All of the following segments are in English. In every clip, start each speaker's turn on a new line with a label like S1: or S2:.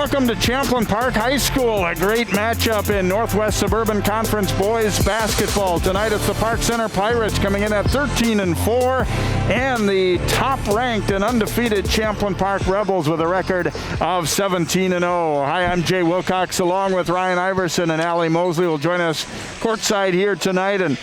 S1: welcome to Champlin Park High School. A great matchup in Northwest Suburban Conference boys basketball. Tonight it's the Park Center Pirates coming in at 13-4, and the top-ranked and undefeated Champlin Park Rebels with a record of 17-0. Hi, I'm Jay Wilcox, along with Ryan Iverson and Allie Mosley will join us courtside here tonight. And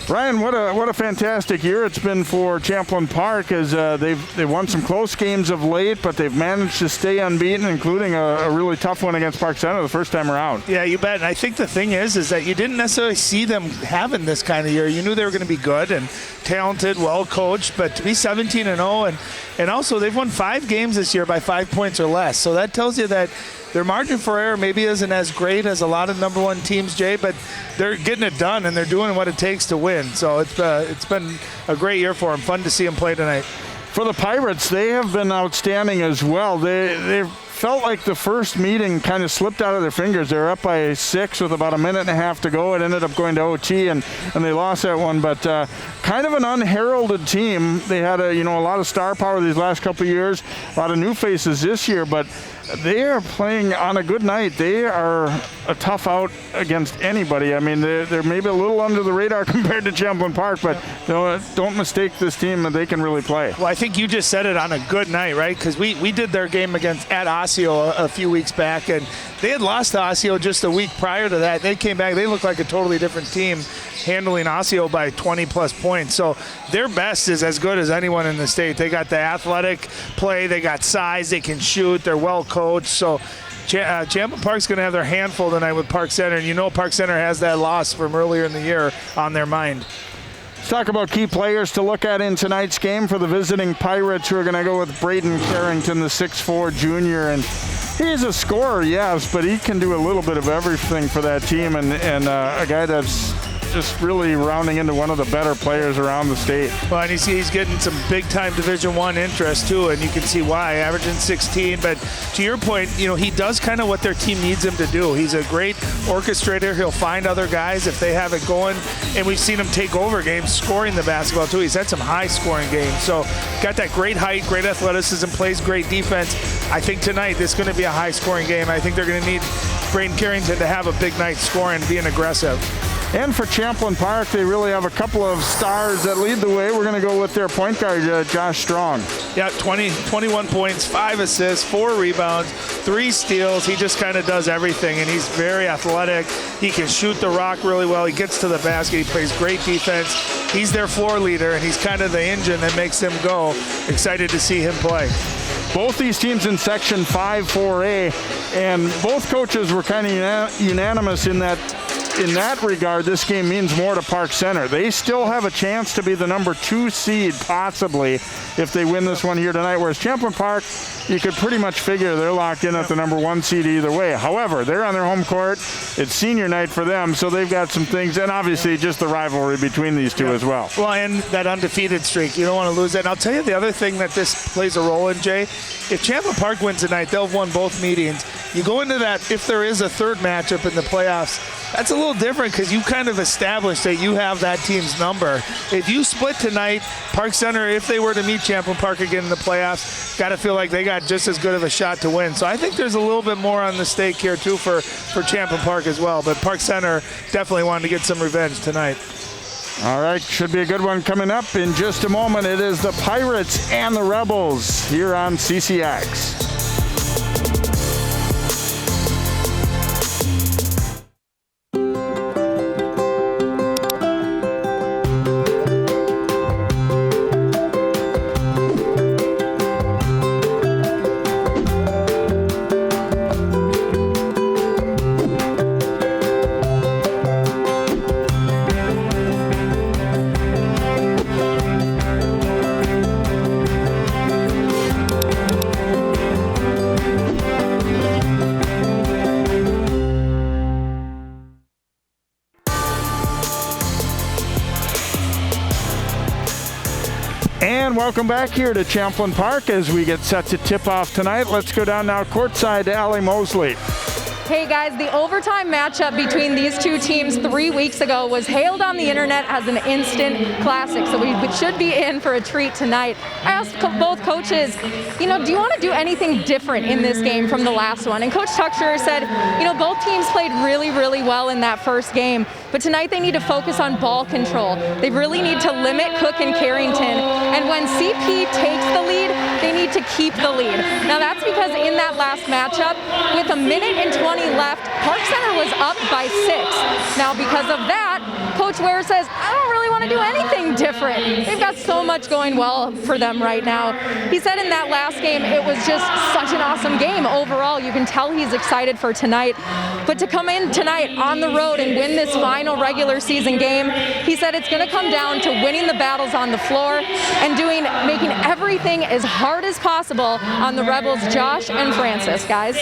S1: Ryan, what a fantastic year it's been for Champlin Park, as they've won some close games of late, but they've managed to stay unbeaten, including a really tough one against Park Center the first time around. Yeah,
S2: you bet. And I think the thing is that you didn't necessarily see them having this kind of year. You knew they were going to be good and talented, well coached, but to be 17-0, and also they've won 5 games this year by 5 points or less. So that tells you that their margin for error maybe isn't as great as a lot of number one teams, Jay, but they're getting it done and they're doing what it takes to win. So it's been a great year for them. Fun to see them play tonight.
S1: For the Pirates, they have been outstanding as well. They felt like the first meeting kind of slipped out of their fingers. They were up by 6 with about a minute and a half to go. It ended up going to OT, and they lost that one. But kind of an unheralded team. They had a lot of star power these last couple of years, a lot of new faces this year, but they are playing on a good night. They are a tough out against anybody. I mean, they're maybe a little under the radar compared to Champlin Park, but don't mistake this team. They can really play.
S2: Well, I think you just said it, on a good night, right? Because we did their game at Osseo a few weeks back, and they had lost to Osseo just a week prior to that. They came back. They looked like a totally different team, handling Osseo by 20-plus points. So their best is as good as anyone in the state. They got the athletic play. They got size. They can shoot. They're well coached. So Champlin Park's going to have their handful tonight with Park Center. And Park Center has that loss from earlier in the year on their mind.
S1: Let's talk about key players to look at in tonight's game for the visiting Pirates, who are going to go with Braden Carrington, the 6'4 junior. And he's a scorer, yes, but he can do a little bit of everything for that team, and a guy that's just really rounding into one of the better players around the state.
S2: Well, and he's getting some big-time Division I interest, too, and you can see why, averaging 16. But to your point, he does kind of what their team needs him to do. He's a great orchestrator. He'll find other guys if they have it going, and we've seen him take over games scoring the basketball, too. He's had some high-scoring games. So got that great height, great athleticism, plays great defense. I think tonight this is going to be a high-scoring game. I think they're going to need Braden Carrington to have a big night scoring, being aggressive.
S1: And for Champlin Park, they really have a couple of stars that lead the way. We're going to go with their point guard, Josh Strong.
S2: Yeah, 21 points, 5 assists, 4 rebounds, 3 steals. He just kind of does everything, and he's very athletic. He can shoot the rock really well. He gets to the basket. He plays great defense. He's their floor leader, and he's kind of the engine that makes them go. Excited to see him play.
S1: Both these teams in Section 5-4A, and both coaches were kind of unanimous in that regard. This game means more to Park Center. They still have a chance to be the number 2 seed, possibly, if they win this one here tonight, whereas Champlin Park, you could pretty much figure they're locked in at the number 1 seed either way. However, they're on their home court. It's senior night for them, so they've got some things, and obviously just the rivalry between these two as well.
S2: Well, and that undefeated streak. You don't want to lose that. And I'll tell you the other thing that this plays a role in, Jay. If Champlin Park wins tonight, they'll have won both meetings. You go into that, if there is a third matchup in the playoffs, that's a little different because you kind of established that you have that team's number. If you split tonight, Park Center, if they were to meet Champlin Park again in the playoffs, got to feel like they got just as good of a shot to win. So I think there's a little bit more on the stake here, too, for Champlin Park as well. But Park Center definitely wanted to get some revenge tonight.
S1: All right, should be a good one coming up in just a moment. It is the Pirates and the Rebels here on CCX. And welcome back here to Champlin Park as we get set to tip off tonight. Let's go down now courtside to Allie Mosley.
S3: Hey guys, the overtime matchup between these two teams 3 weeks ago was hailed on the internet as an instant classic, so we should be in for a treat tonight. I asked both coaches, do you want to do anything different in this game from the last one? And Coach Tucker said, both teams played really, really well in that first game, but tonight they need to focus on ball control. They really need to limit Cook and Carrington, and when CP takes the lead, they need to keep the lead. Now that's because in that last matchup, with a minute and 20 left, Park Center was up by 6. Now because of that, Coach Ware says, I don't really want to do anything different. They've got so much going well for them right now. He said in that last game, it was just such an awesome game overall. You can tell he's excited for tonight. But to come in tonight on the road and win this final regular season game, he said it's going to come down to winning the battles on the floor and making everything as hard as possible on the Rebels, Josh and Francis, guys.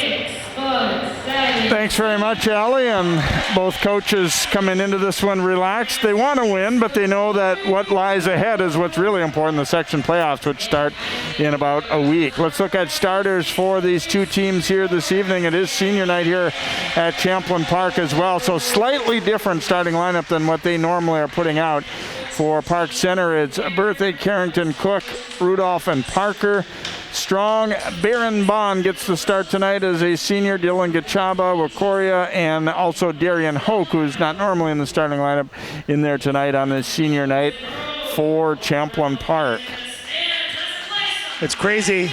S1: Thanks very much, Allie. And both coaches coming into this one relaxed. They want to win, but they know that what lies ahead is what's really important, the section playoffs, which start in about a week. Let's look at starters for these two teams here this evening. It is senior night here at Champlin Park as well, so slightly different starting lineup than what they normally are putting out. For Park Center, it's Braden Carrington, Cook, Rudolph, and Parker. Strong, Baron Bond gets the start tonight as a senior. Dylan Gachaba, Wakoria, and also Darian Hoke, who's not normally in the starting lineup, in there tonight on this senior night for Champlin Park.
S2: It's crazy,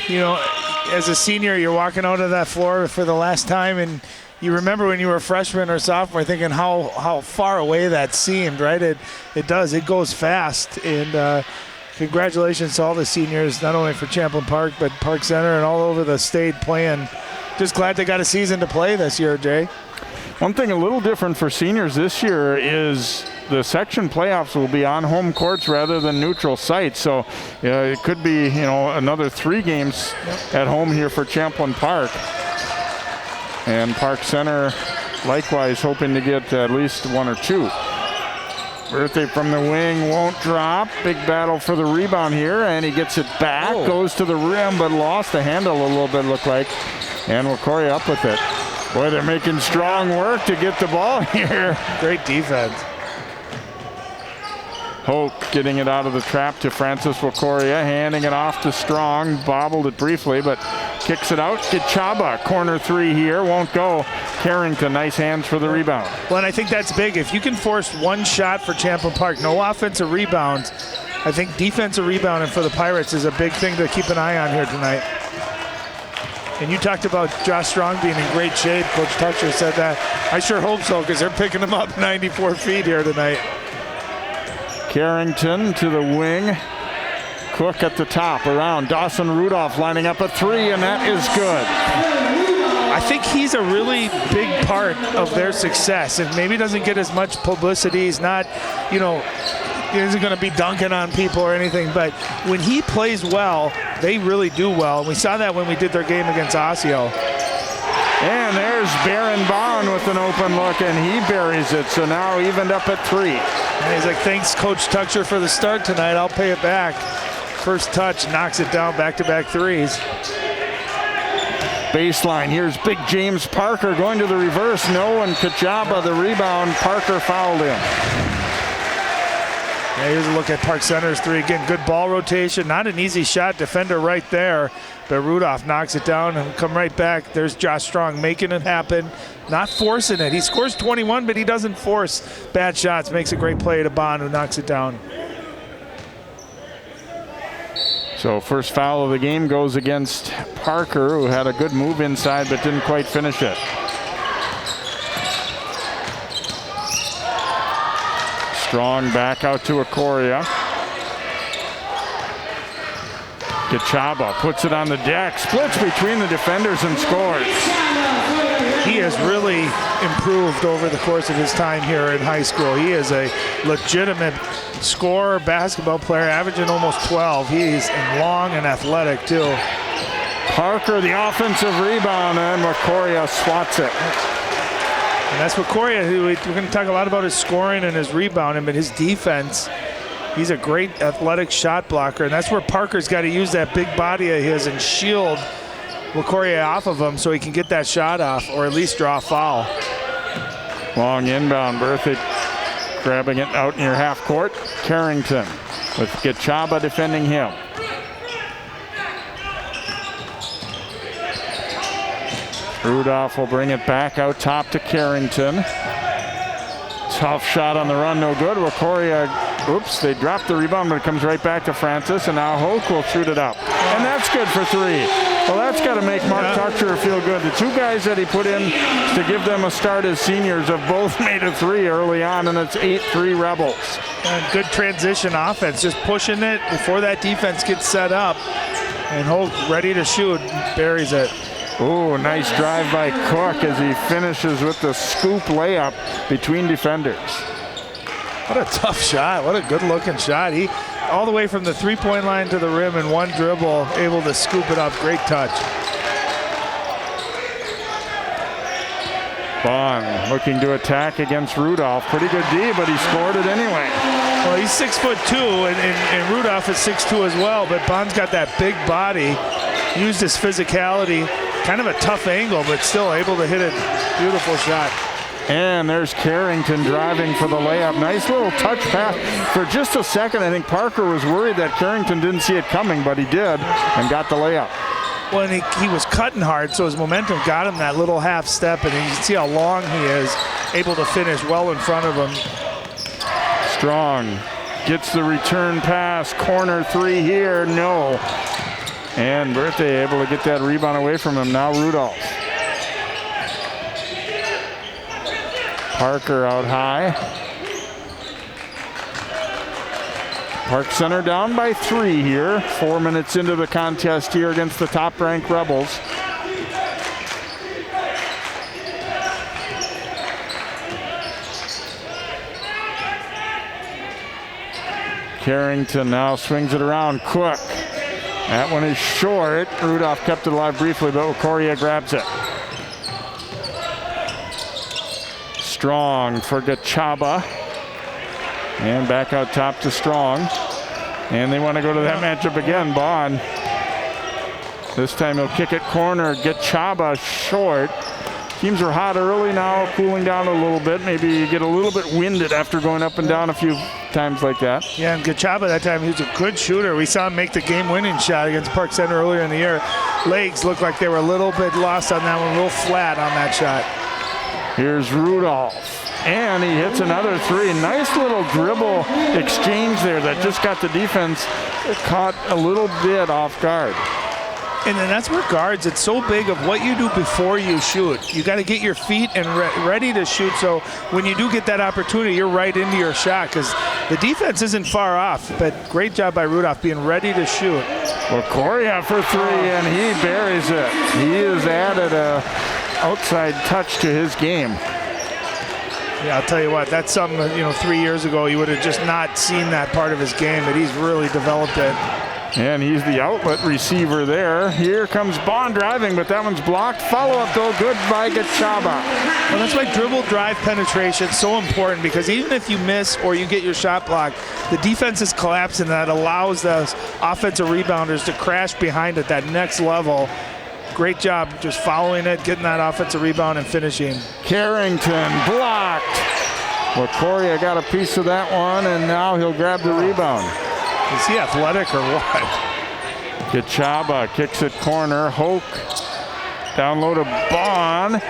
S2: as a senior, you're walking out of that floor for the last time, and you remember when you were a freshman or sophomore thinking how far away that seemed, right? It does. It goes fast. And congratulations to all the seniors, not only for Champlin Park, but Park Center and all over the state playing. Just glad they got a season to play this year, Jay.
S1: One thing a little different for seniors this year is the section playoffs will be on home courts rather than neutral sites. So it could be, another 3 games at home here for Champlin Park. And Park Center likewise hoping to get at least 1 or 2. Birthday from the wing won't drop. Big battle for the rebound here, and he gets it back. Goes to the rim, but lost the handle a little bit, looked like. And Wakoria up with it. Boy, they're making strong work to get the ball here.
S2: Great defense.
S1: Hoke getting it out of the trap to Francis Wakoria, handing it off to Strong. Bobbled it briefly, but kicks it out. Gachaba, corner 3 here, won't go. Carrington, nice hands for the rebound.
S2: Well, and I think that's big. If you can force 1 shot for Champlin Park, no offensive rebounds, I think defensive rebounding for the Pirates is a big thing to keep an eye on here tonight. And you talked about Josh Strong being in great shape. Coach Tucker said that. I sure hope so, because they're picking him up 94 feet here tonight.
S1: Carrington to the wing. Cook at the top, around. Dawson Rudolph lining up a 3, and that is good.
S2: I think he's a really big part of their success, and maybe doesn't get as much publicity. He's not, he isn't going to be dunking on people or anything, but when he plays well, they really do well. And we saw that when we did their game against Osseo.
S1: And there's Baron Bond with an open look, and he buries it. So now evened up at 3.
S2: And he's like, thanks, Coach Tucker, for the start tonight. I'll pay it back. First touch, knocks it down, back-to-back 3s.
S1: Baseline, here's big James Parker going to the reverse. No, and Kachaba the rebound. Parker fouled him.
S2: Yeah, here's a look at Park Center's 3. Again, good ball rotation. Not an easy shot. Defender right there. But Rudolph knocks it down and come right back. There's Josh Strong making it happen. Not forcing it. He scores 21, but he doesn't force bad shots. Makes a great play to Bond, who knocks it down.
S1: So first foul of the game goes against Parker, who had a good move inside but didn't quite finish it. Strong back out to Wakoria. Gachaba puts it on the deck, splits between the defenders and scores.
S2: He has really improved over the course of his time here in high school. He is a legitimate scorer, basketball player, averaging almost 12. He's long and athletic too.
S1: Parker, the offensive rebound, and Wakoria swats it.
S2: And that's Wakoria, who we're going to talk a lot about his scoring and his rebounding, but his defense. He's a great athletic shot blocker, and that's where Parker's got to use that big body of his and shield Lacoria off of him so he can get that shot off or at least draw a foul.
S1: Long inbound. Bertha grabbing it out near half court. Carrington with Gachaba defending him. Rudolph will bring it back out top to Carrington. Tough shot on the run, no good. Wacoria, oops, they dropped the rebound, but it comes right back to Francis, and now Hoke will shoot it up. And that's good for three. Well, that's got to make Mark Tucker feel good. The two guys that he put in to give them a start as seniors have both made a three early on, and it's 8-3 Rebels.
S2: And good transition offense, just pushing it before that defense gets set up. And Hoke ready to shoot, buries it.
S1: Ooh, nice drive by Cook as he finishes with the scoop layup between defenders.
S2: What a tough shot. What a good-looking shot. He, all the way from the three-point line to the rim in one dribble, able to scoop it up. Great touch.
S1: Bond looking to attack against Rudolph. Pretty good D, but he scored it anyway.
S2: Well, he's 6'2", and Rudolph is 6'2" as well, but Bond's got that big body, used his physicality. Kind of a tough angle, but still able to hit a beautiful shot.
S1: And there's Carrington driving for the layup. Nice little touch pass. For just a second, I think Parker was worried that Carrington didn't see it coming, but he did and got the layup.
S2: Well, and he was cutting hard, so his momentum got him that little half step, and you can see how long he is, able to finish well in front of him.
S1: Strong gets the return pass. Corner three here, no. And Berthe able to get that rebound away from him. Now Rudolph. Parker out high. Park Center down by 3 here. 4 minutes into the contest here against the top-ranked Rebels. Carrington now swings it around. Cook. That one is short. Rudolph kept it alive briefly, but Wacoria grabs it. Strong for Gachaba. And back out top to Strong. And they want to go to that matchup again. Bond. This time he'll kick it corner. Gachaba short. Teams are hot early now, cooling down a little bit. Maybe you get a little bit winded after going up and down a few times like that.
S2: Yeah, and Gachaba that time, he was a good shooter. We saw him make the game-winning shot against Park Center earlier in the year. Legs looked like they were a little bit lost on that one, real flat on that shot.
S1: Here's Rudolph, and he hits another three. Nice little dribble exchange there that just got the defense caught a little bit off guard.
S2: And then that's where guards, it's so big of what you do before you shoot. You got to get your feet and ready to shoot, so when you do get that opportunity, you're right into your shot, because the defense isn't far off, but great job by Rudolph being ready to shoot.
S1: Wacoria for three, and he buries it. He has added a outside touch to his game.
S2: Yeah, I'll tell you what, that's something that, 3 years ago, you would have just not seen that part of his game, but he's really developed it.
S1: And he's the outlet receiver there. Here comes Bond driving, but that one's blocked. Follow-up, though, good by Gachaba.
S2: Well, that's why dribble drive penetration is so important, because even if you miss or you get your shot blocked, the defense is collapsing. That allows those offensive rebounders to crash behind at that next level. Great job just following it, getting that offensive rebound and finishing.
S1: Carrington blocked. Wacoria got a piece of that one, and now he'll grab the rebound.
S2: Is he athletic or what?
S1: Gachaba kicks it corner. Hoke down low to Bond.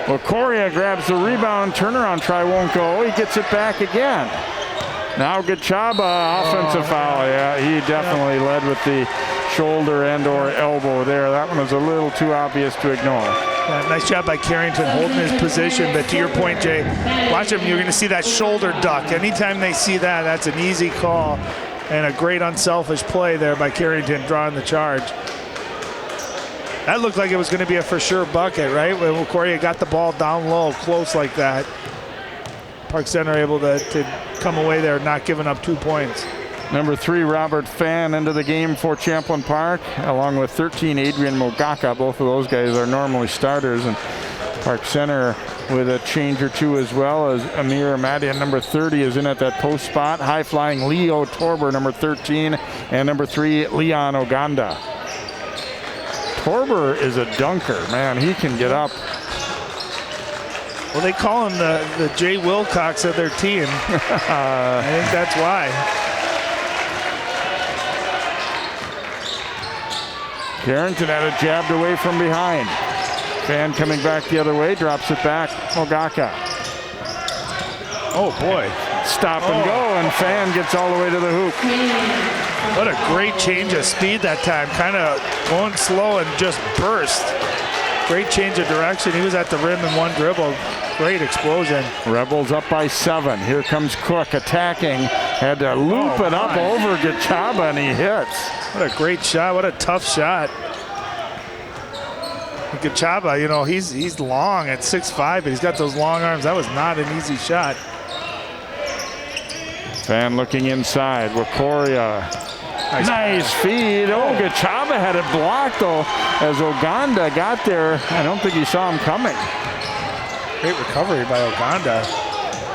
S1: Wacoria grabs the rebound. Turnaround try won't go. He gets it back again. Now Gachaba, offensive foul. Yeah, he definitely led with the shoulder and or elbow there. That one was a little too obvious to ignore.
S2: Yeah, nice job by Carrington holding his position, but to your point, Jay, watch him, you're going to see that shoulder duck. Anytime they see that, that's an easy call. And a great unselfish play there by Carrington drawing the charge. That looked like it was going to be a for sure bucket, right? When Wacoria got the ball down low, close like that. Park Center able to come away there, not giving up 2 points.
S1: Number 3, Robert Fan into the game for Champlin Park, along with 13, Adrian Mogaka. Both of those guys are normally starters. And Park Center with a change or two as well, as Amir Ahmadi, number 30, is in at that post spot. High-flying Leo Torber, number 13, and number 3, Leon Oganda. Torber is a dunker. Man, he can get up.
S2: Well, they call him the Jay Wilcox of their team. I think that's why.
S1: Carrington had it jabbed away from behind. Fan coming back the other way, drops it back. Ogaka.
S2: Oh, boy.
S1: Stop and go, and Fan gets all the way to the hoop.
S2: What a great change of speed that time. Kind of going slow and just burst. Great change of direction. He was at the rim in one dribble. Great explosion.
S1: Rebels up by 7. Here comes Cook attacking. Had to loop it up over Gachaba, and he hits.
S2: What a great shot. What a tough shot. Gachaba, you know, he's long at 6'5", but he's got those long arms. That was not an easy shot.
S1: Fan looking inside. Wakoria. Nice feed. Oh, Gachaba had it blocked, though, as Oganda got there. I don't think he saw him coming.
S2: Great recovery by Oganda.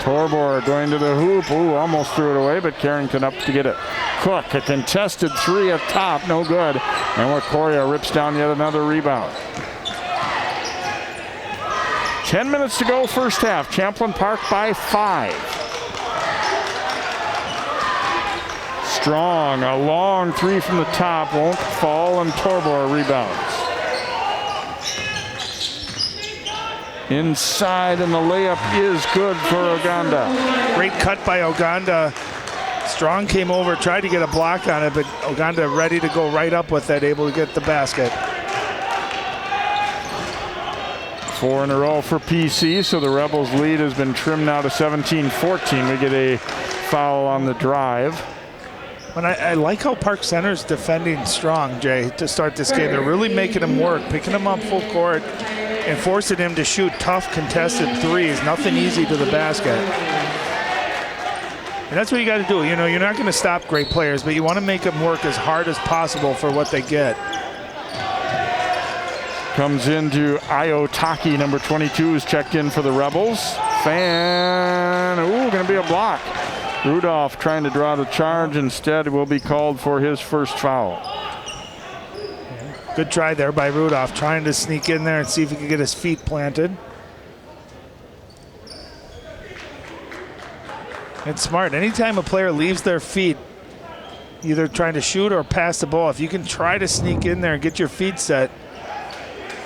S1: Torbor going to the hoop. Ooh, almost threw it away, but Carrington up to get it. Cook, a contested 3 up top. No good. And Wakoria rips down yet another rebound. 10 minutes to go, first half. Champlin Park by 5. Strong, a long 3 from the top, won't fall, and Torbor rebounds. Inside, and the layup is good for Oganda.
S2: Great cut by Oganda. Strong came over, tried to get a block on it, but Oganda ready to go right up with it, able to get the basket.
S1: 4 in a row for PC, so the Rebels' lead has been trimmed now to 17-14. We get a foul on the drive.
S2: But I like how Park Center's defending strong, Jay, to start this game. They're really making him work, picking him up full court, and forcing him to shoot tough contested threes. Nothing easy to the basket. And that's what you got to do. You know, you're not going to stop great players, but you want to make them work as hard as possible for what they get.
S1: Comes into Iotaki, number 22, is checked in for the Rebels. Fan, ooh, going to be a block. Rudolph trying to draw the charge, instead will be called for his first foul.
S2: Good try there by Rudolph, trying to sneak in there and see if he can get his feet planted. It's smart. Anytime a player leaves their feet, either trying to shoot or pass the ball, if you can try to sneak in there and get your feet set,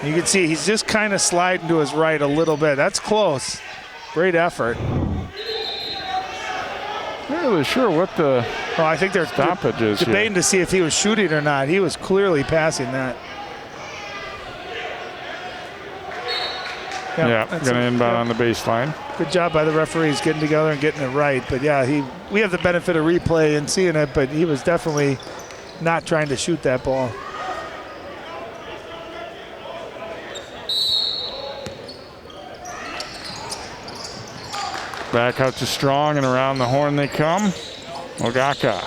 S2: you can see he's just kind of sliding to his right a little bit. That's close. Great effort.
S1: Not really sure what the
S2: I think they're
S1: stoppage is
S2: debating
S1: here
S2: to see if he was shooting or not. He was clearly passing that.
S1: Yeah, going to inbound on the baseline.
S2: Good job by the referees getting together and getting it right. But yeah, we have the benefit of replay and seeing it, but he was definitely not trying to shoot that ball.
S1: Back out to Strong, and around the horn they come. Ogaka.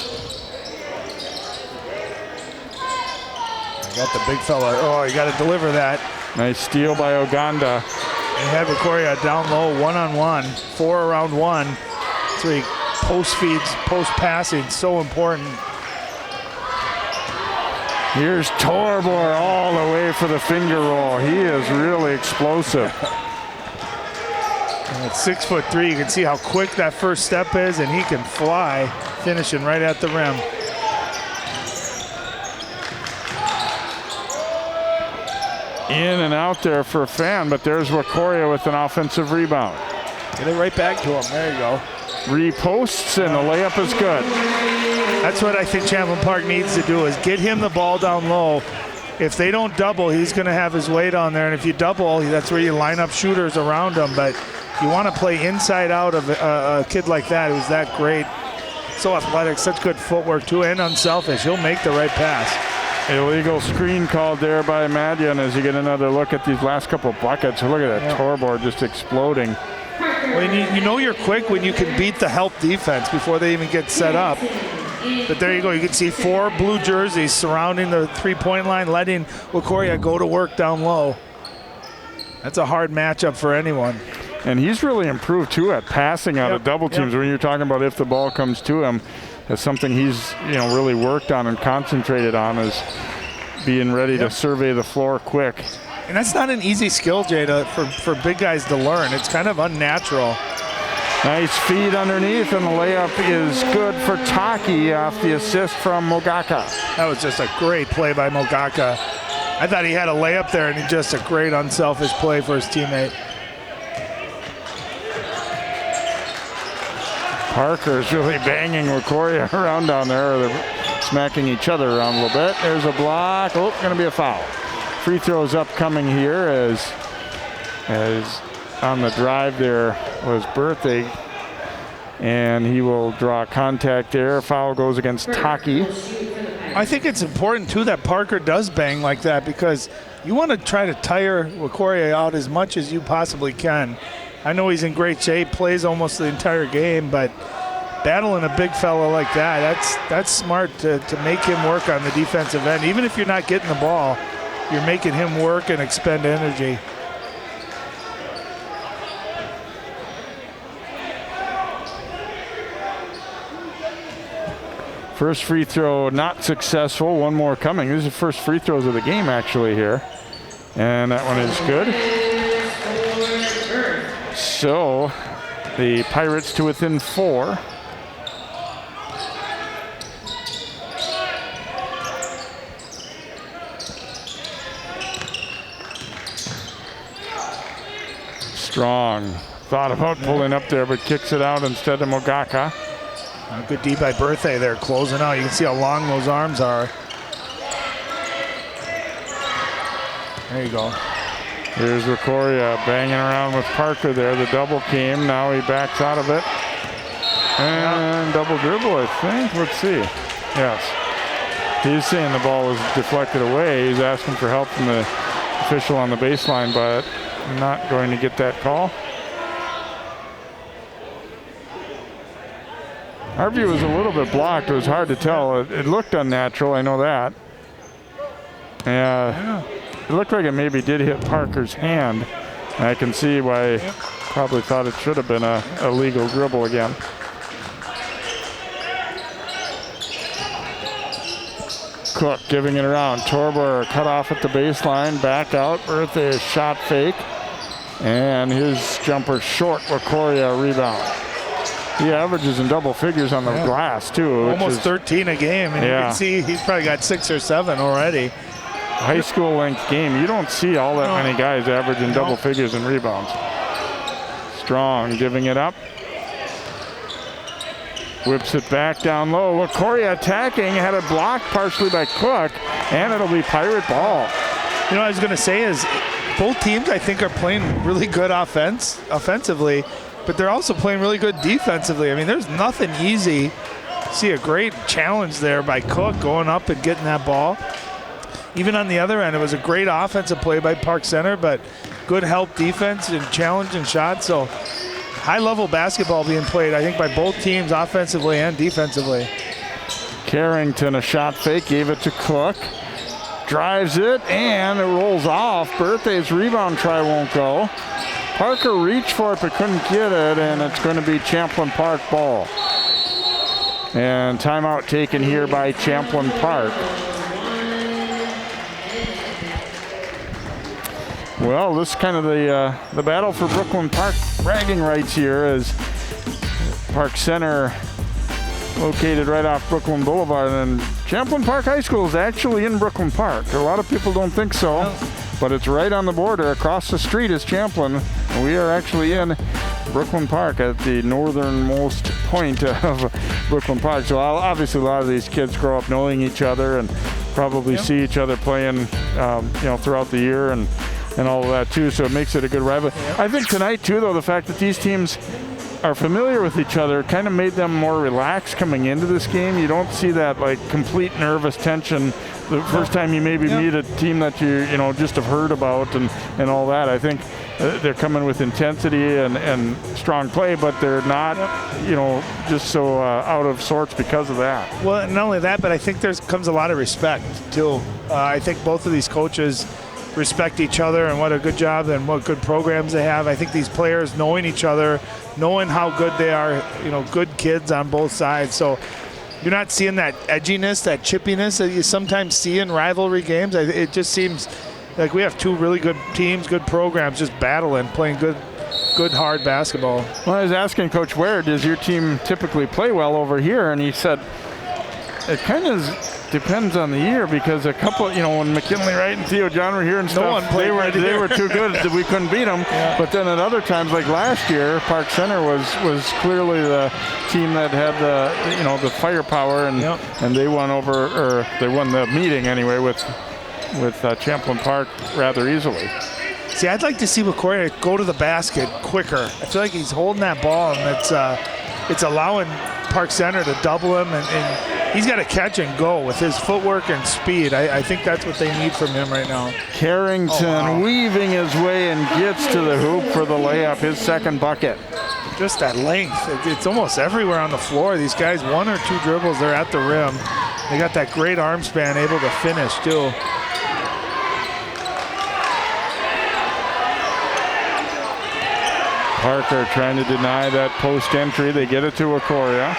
S2: Got the big fella. Oh, you got to deliver that.
S1: Nice steal by Oganda.
S2: They had Wakoria down low, one-on-one, 4 around 1. 3 post feeds, post passing, so important.
S1: Here's Torbor all the way for the finger roll. He is really explosive.
S2: And at 6'3", you can see how quick that first step is, and he can fly, finishing right at the rim.
S1: In and out there for a Fan, but there's Wakoria with an offensive rebound.
S2: Get it right back to him. There you go.
S1: Reposts, and the layup is good.
S2: That's what I think Champlin Park needs to do, is get him the ball down low. If they don't double, he's going to have his weight on there, and if you double, that's where you line up shooters around him. But you want to play inside out of a kid like that who's that great. So athletic, such good footwork too, and unselfish. He'll make the right pass.
S1: Illegal screen called there by Madian as you get another look at these last couple of buckets. Look at that Torbor just exploding.
S2: When you know you're quick when you can beat the help defense before they even get set up. But there you go. You can see 4 blue jerseys surrounding the three-point line, letting Wakoria go to work down low. That's a hard matchup for anyone.
S1: And he's really improved too at passing out of double teams. When you're talking about if the ball comes to him, that's something he's really worked on and concentrated on, is being ready to survey the floor quick.
S2: And that's not an easy skill, Jay, for big guys to learn. It's kind of unnatural.
S1: Nice feed underneath, and the layup is good for Taki off the assist from Mogaka.
S2: That was just a great play by Mogaka. I thought he had a layup there, and just a great unselfish play for his teammate.
S1: Parker's really banging Wakoria around down there. Or they're smacking each other around a little bit. There's a block. Oh, going to be a foul. Free throws upcoming here as on the drive there was Birthday, and he will draw contact there. Foul goes against Taki.
S2: I think it's important, too, that Parker does bang like that, because you want to try to tire Wakoria out as much as you possibly can. I know he's in great shape, plays almost the entire game, but battling a big fella like that's smart to make him work on the defensive end. Even if you're not getting the ball, you're making him work and expend energy.
S1: First free throw not successful. One more coming. This is the first free throws of the game actually here. And that one is good. So the Pirates to within 4. Strong. Thought about pulling up there, but kicks it out instead of Mogaka.
S2: Good D by Birthday there, closing out. You can see how long those arms are. There you go.
S1: Here's Wakoria banging around with Parker there. The double came. Now he backs out of it. And double dribble, I think. Let's see. Yes. He's saying the ball was deflected away. He's asking for help from the official on the baseline, but not going to get that call. Our view was a little bit blocked. It was hard to tell. It looked unnatural, I know that. Yeah. It looked like it maybe did hit Parker's hand. And I can see why probably thought it should have been a legal dribble again. Cook giving it around. Torber cut off at the baseline, back out. Birthday shot fake. And his jumper short. Wakoria rebound. He averages in double figures on the glass, too.
S2: Almost 13 a game. And you can see he's probably got 6 or 7 already.
S1: High school length game. You don't see all that many guys averaging double figures in rebounds. Strong giving it up. Whips it back down low. Wakoria attacking. Had it blocked partially by Cook. And it'll be Pirate ball.
S2: You know what I was going to say is both teams, I think, are playing really good offensively. But they're also playing really good defensively. I mean, there's nothing easy. See a great challenge there by Cook going up and getting that ball. Even on the other end, it was a great offensive play by Park Center, but good help defense and challenge and shots. So high-level basketball being played, I think, by both teams offensively and defensively.
S1: Carrington, a shot fake, gave it to Cook. Drives it, and it rolls off. Birthday's rebound try won't go. Parker reached for it but couldn't get it, and it's going to be Champlin Park ball. And timeout taken here by Champlin Park. Well, this is kind of the battle for Brooklyn Park bragging rights here, as Park Center located right off Brooklyn Boulevard, and Champlin Park High School is actually in Brooklyn Park. A lot of people don't think so. But it's right on the border. Across the street is Champlin. We are actually in Brooklyn Park at the northernmost point of Brooklyn Park. So obviously a lot of these kids grow up knowing each other and probably see each other playing throughout the year and all of that too. So it makes it a good rivalry. I think tonight too, though, the fact that these teams are familiar with each other kind of made them more relaxed coming into this game. You don't see that like complete nervous tension the first time you maybe meet a team that you just have heard about and all that. I think they're coming with intensity and strong play, but they're not just so out of sorts because of that.
S2: Well, not only that, but I think there comes a lot of respect too. I think both of these coaches respect each other and what a good job and what good programs they have. I think these players knowing each other, knowing how good they are, good kids on both sides. So you're not seeing that edginess, that chippiness that you sometimes see in rivalry games. It just seems like we have two really good teams, good programs, just battling, playing good, hard basketball.
S1: Well, I was asking Coach Ware, does your team typically play well over here? And he said, it kind of depends on the year, because a couple, when McKinley Wright and Theo John were here and stuff, they were too good that we couldn't beat them. Yeah. But then at other times, like last year, Park Center was clearly the team that had the firepower, and they won they won the meeting anyway with Champlin Park rather easily.
S2: See, I'd like to see McCoy go to the basket quicker. I feel like he's holding that ball, and it's allowing Park Center to double him, and he's got to catch and go with his footwork and speed. I think that's what they need from him right now.
S1: Carrington weaving his way and gets to the hoop for the layup, his second bucket.
S2: Just that length. It's almost everywhere on the floor. These guys, one or two dribbles, they're at the rim. They got that great arm span, able to finish too.
S1: Parker trying to deny that post entry. They get it to Okoria.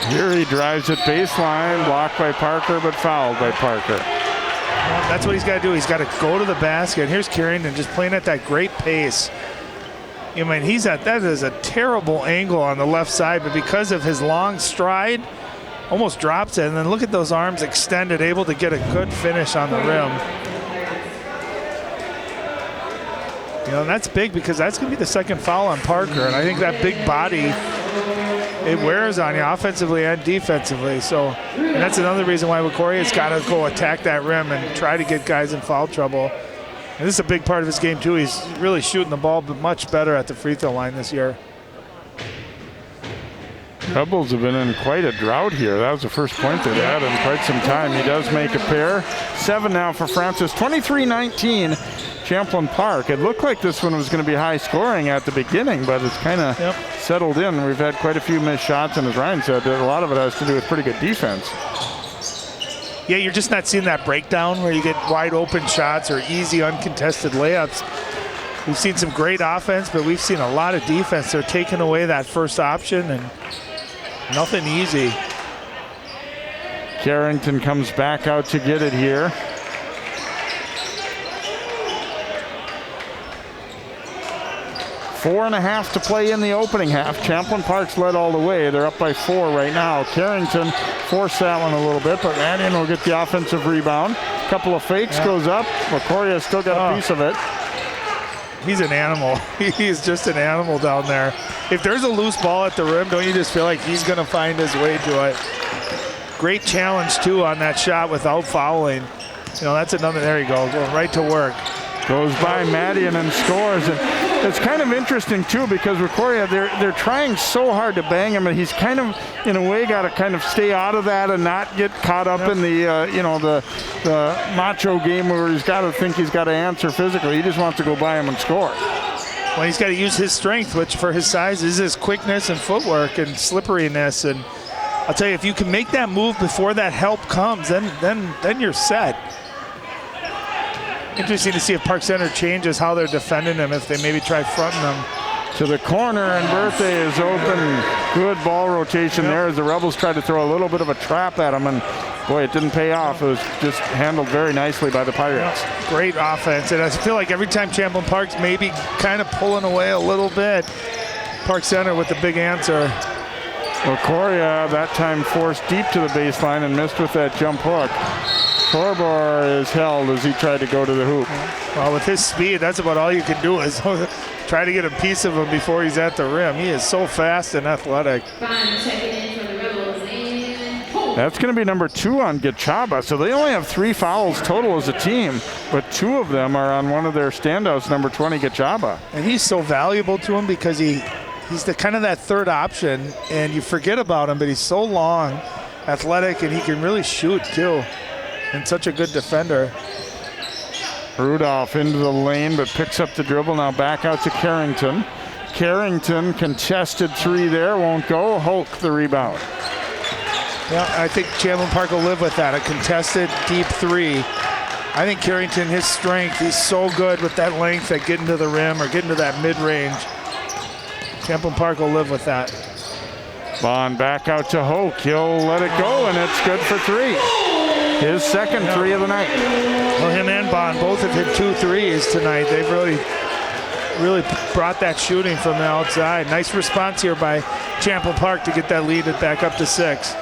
S1: Here he drives it baseline, blocked by Parker, but fouled by Parker.
S2: Well, that's what he's got to do. He's got to go to the basket. Here's Carrington just playing at that great pace. That is a terrible angle on the left side, but because of his long stride, almost drops it. And then look at those arms extended, able to get a good finish on the rim. And that's big, because that's going to be the second foul on Parker. And I think that big body, it wears on you offensively and defensively. So, and that's another reason why Wacoria's got to go attack that rim and try to get guys in foul trouble. And this is a big part of his game too. He's really shooting the ball much better at the free throw line this year.
S1: Rebels have been in quite a drought here. That was the first point they've had in quite some time. He does make a pair. 7 now for Francis. 23-19. Champlin Park. It looked like this one was going to be high scoring at the beginning, but it's kind of settled in. We've had quite a few missed shots, and as Ryan said, a lot of it has to do with pretty good defense.
S2: Yeah, you're just not seeing that breakdown where you get wide open shots or easy uncontested layups. We've seen some great offense, but we've seen a lot of defense. They're taking away that first option, and nothing easy.
S1: Carrington comes back out to get it here. Four and a half to play in the opening half. Champlin Park's led all the way. They're up by 4 right now. Carrington forced that one a little bit, but Mannion will get the offensive rebound. Couple of fakes, goes up. Okoria still got a piece of it.
S2: He's an animal. He's just an animal down there. If there's a loose ball at the rim, don't you just feel like he's going to find his way to it? Great challenge, too, on that shot without fouling. That's another, there you go, going right to work.
S1: Goes by Madian and scores. And it's kind of interesting, too, because Okoria, they're trying so hard to bang him, and he's kind of, in a way, got to kind of stay out of that and not get caught up in the, the macho game where he's got to think he's got to answer physically. He just wants to go by him and score.
S2: Well, he's got to use his strength, which for his size is his quickness and footwork and slipperiness. And I'll tell you, if you can make that move before that help comes, then you're set. Interesting to see if Park Center changes how they're defending him, if they maybe try fronting him.
S1: To the corner, and Berthe is open. Good ball rotation there as the Rebels tried to throw a little bit of a trap at him, and boy, it didn't pay off. It was just handled very nicely by the Pirates.
S2: Great offense, and I feel like every time Champlin Park's maybe kind of pulling away a little bit, Park Center with the big answer.
S1: Okoria that time forced deep to the baseline and missed with that jump hook. Torbor is held as he tried to go to the hoop.
S2: Well, with his speed, that's about all you can do is try to get a piece of him before he's at the rim. He is so fast and athletic.
S1: That's going to be number 2 on Gachaba. So they only have 3 fouls total as a team, but 2 of them are on one of their standouts, number 20, Gachaba.
S2: And he's so valuable to him because he's the kind of that third option, and you forget about him, but he's so long, athletic, and he can really shoot too. And such a good defender.
S1: Rudolph into the lane, but picks up the dribble. Now back out to Carrington. Carrington contested 3 there, won't go. Hulk the rebound.
S2: Yeah, I think Champlin Park will live with that. A contested deep 3. I think Carrington, his strength, he's so good with that length at getting to the rim or getting to that mid-range. Champlin Park will live with that.
S1: Bond back out to Hoke. He'll let it go, and it's good for 3. His second 3 of the night.
S2: Well, him and Bond both have hit 2 threes tonight. They've really brought that shooting from the outside. Nice response here by Champlin Park to get that lead back up to 6.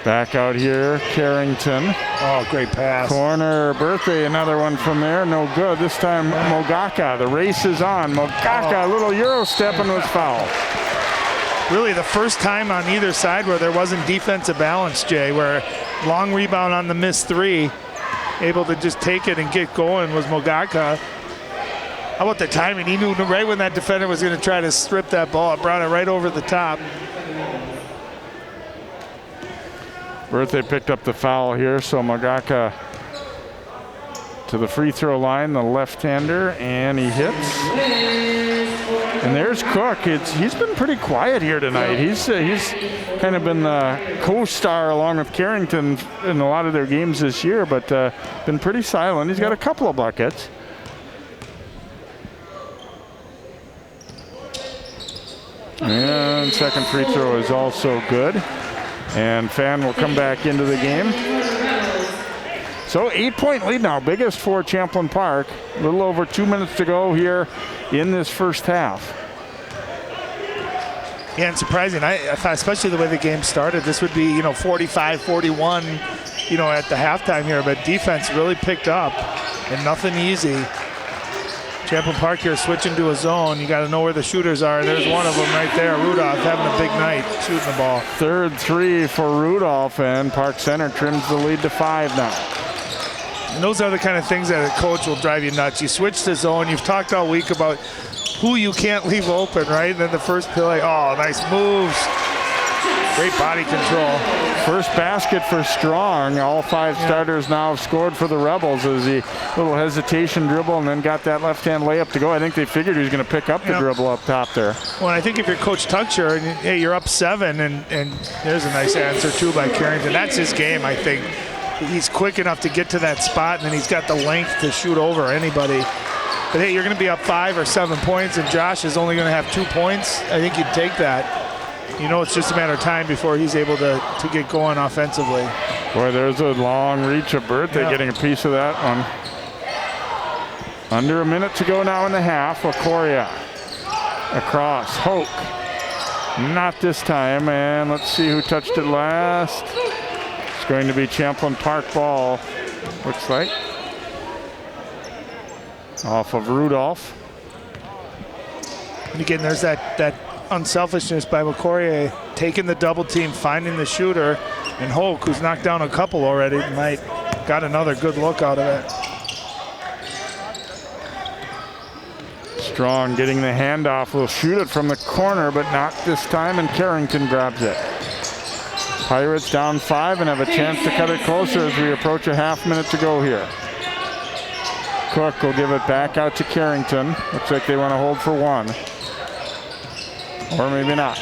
S1: Back out here, Carrington.
S2: Oh, great pass.
S1: Corner, Birthday, another one from there. No good. This time, Mogaka. The race is on. Mogaka, a little Euro step and was fouled.
S2: Really the first time on either side where there wasn't defensive balance, Jay, where long rebound on the missed 3, able to just take it and get going was Mogaka. How about the timing? He knew right when that defender was going to try to strip that ball. It brought it right over the top.
S1: Birthday picked up the foul here, so Mogaka to the free throw line, the left-hander, and he hits. And there's Cook. He's been pretty quiet here tonight. He's kind of been the co-star along with Carrington in a lot of their games this year, but been pretty silent. He's got a couple of buckets. And second free throw is also good. And Fan will come back into the game. So 8-point lead now, biggest for Champlin Park. A little over 2 minutes to go here in this first half.
S2: Yeah, and surprising. I thought, especially the way the game started, this would be 45-41, at the halftime here. But defense really picked up, and nothing easy. Champlin Park here switching to a zone. You got to know where the shooters are. There's one of them right there. Rudolph having a big night shooting the ball.
S1: Third 3 for Rudolph, and Park Center trims the lead to 5 now.
S2: And those are the kind of things that a coach will drive you nuts. You switch to zone. You've talked all week about who you can't leave open, right? And then the first play, nice moves. Great body control.
S1: First basket for Strong. All 5 starters now have scored for the Rebels as he little hesitation dribble and then got that left-hand layup to go. I think they figured he was going to pick up the dribble up top there.
S2: Well, I think if you're Coach Tucksher, and hey, you're up 7, and there's a nice answer too by Carrington. That's his game, I think. He's quick enough to get to that spot, and then he's got the length to shoot over anybody. But hey, you're going to be up 5 or 7 points, and Josh is only going to have 2 points. I think you'd take that. It's just a matter of time before he's able to get going offensively.
S1: Boy, there's a long reach of Birthday getting a piece of that one. Under a minute to go now in the half. Okoria across. Hoke. Not this time, and let's see who touched it last. It's going to be Champlin Park ball, looks like. Off of Rudolph.
S2: And again, there's that unselfishness by McCory, taking the double team, finding the shooter, and Hoke, who's knocked down a couple already, might got another good look out of it.
S1: Strong getting the handoff, will shoot it from the corner, but not this time, and Carrington grabs it. Pirates down 5 and have a chance to cut it closer as we approach a half minute to go here. Cook will give it back out to Carrington. Looks like they want to hold for 1. Or maybe not.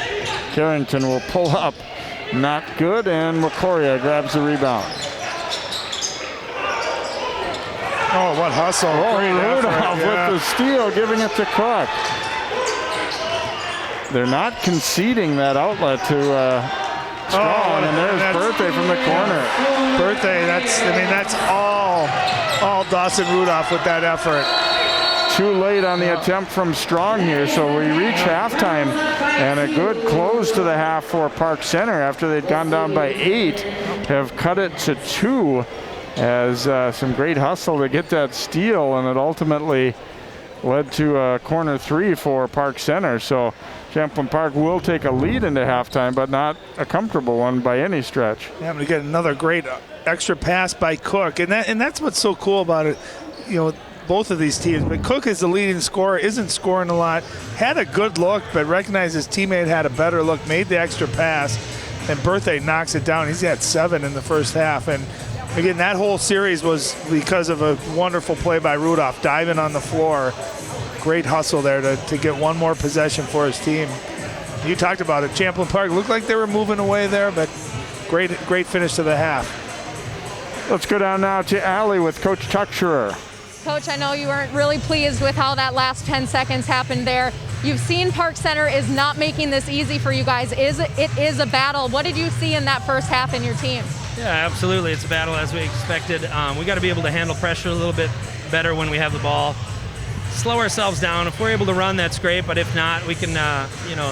S1: Carrington will pull up. Not good, and Wakoria grabs the rebound.
S2: Oh, what hustle.
S1: Rudolph with the steal, giving it to Cook. They're not conceding that outlet to Strong, and there's Birthday from the corner.
S2: Birthday, that's all Dawson Rudolph with that effort.
S1: Too late on the attempt from Strong here, so we reach halftime, and a good close to the half for Park Center after they'd gone down by 8, have cut it to 2 as some great hustle to get that steal, and it ultimately led to a corner 3 for Park Center. So Champlin Park will take a lead into halftime, but not a comfortable one by any stretch.
S2: Yeah, I'm going to get another great extra pass by Cook, and that's what's so cool about it. Both of these teams, but Cook is the leading scorer, isn't scoring a lot, had a good look, but recognized his teammate had a better look, made the extra pass, and Birthday knocks it down. He's got 7 in the first half, and again, that whole series was because of a wonderful play by Rudolph, diving on the floor. Great hustle there to get one more possession for his team. You talked about it. Champlin Park looked like they were moving away there, but great finish to the half.
S1: Let's go down now to Alley with Coach Tucksher.
S3: Coach, I know you weren't really pleased with how that last 10 seconds happened there. You've seen Park Center is not making this easy for you guys. It is a battle. What did you see in that first half in your team?
S4: Yeah, absolutely. It's a battle as we expected. We got to be able to handle pressure a little bit better when we have the ball. Slow ourselves down. If we're able to run, that's great. But if not, we can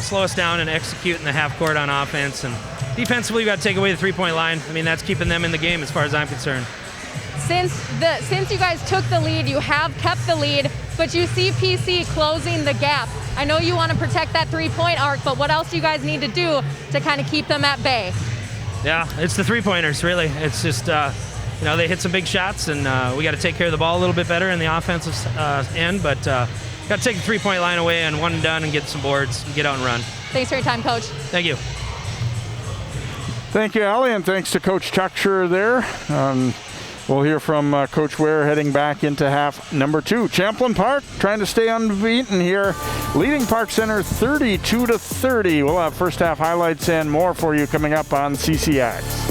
S4: slow us down and execute in the half court on offense. And defensively, we got to take away the three-point line. I mean, that's keeping them in the game as far as I'm concerned.
S3: Since you guys took the lead, you have kept the lead, but you see PC closing the gap. I know you want to protect that three-point arc, but what else do you guys need to do to kind of keep them at bay?
S4: Yeah, it's the three-pointers, really. It's just, they hit some big shots, and we got to take care of the ball a little bit better in the offensive end, but got to take the three-point line away and one and done and get some boards and get out and run.
S3: Thanks for your time, Coach.
S4: Thank you.
S1: Thank you, Allie, and thanks to Coach Tucksher there. We'll hear from Coach Ware heading back into half number 2. Champlin Park trying to stay unbeaten here, leading Park Center 32-30. We'll have first half highlights and more for you coming up on CCX.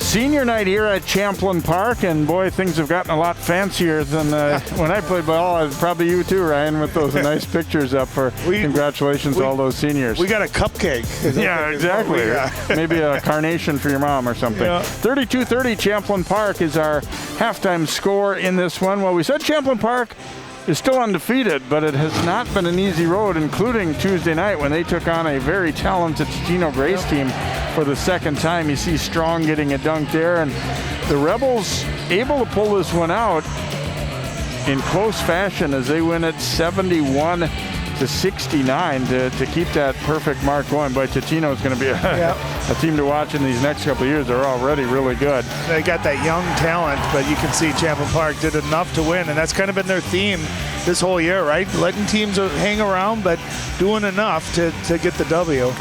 S1: Senior night here at Champlin Park, and boy, things have gotten a lot fancier than when I played ball. Probably you too, Ryan, with those nice pictures up for congratulations to all those seniors.
S2: We got a cupcake.
S1: Yeah, exactly. Maybe a carnation for your mom or something. Yeah. 32-30 Champlin Park is our halftime score in this one. Well, we said Champlin Park is still undefeated, but it has not been an easy road, including Tuesday night when they took on a very talented Gino Grace team for the second time. You see Strong getting a dunk there, and the Rebels able to pull this one out in close fashion as they win it 71-69 to keep that perfect mark going. But Totino is going to be a team to watch in these next couple of years. They're already really good.
S2: They got that young talent, but you can see Champlin Park did enough to win, and that's kind of been their theme this whole year, right? Letting teams hang around, but doing enough to get the W.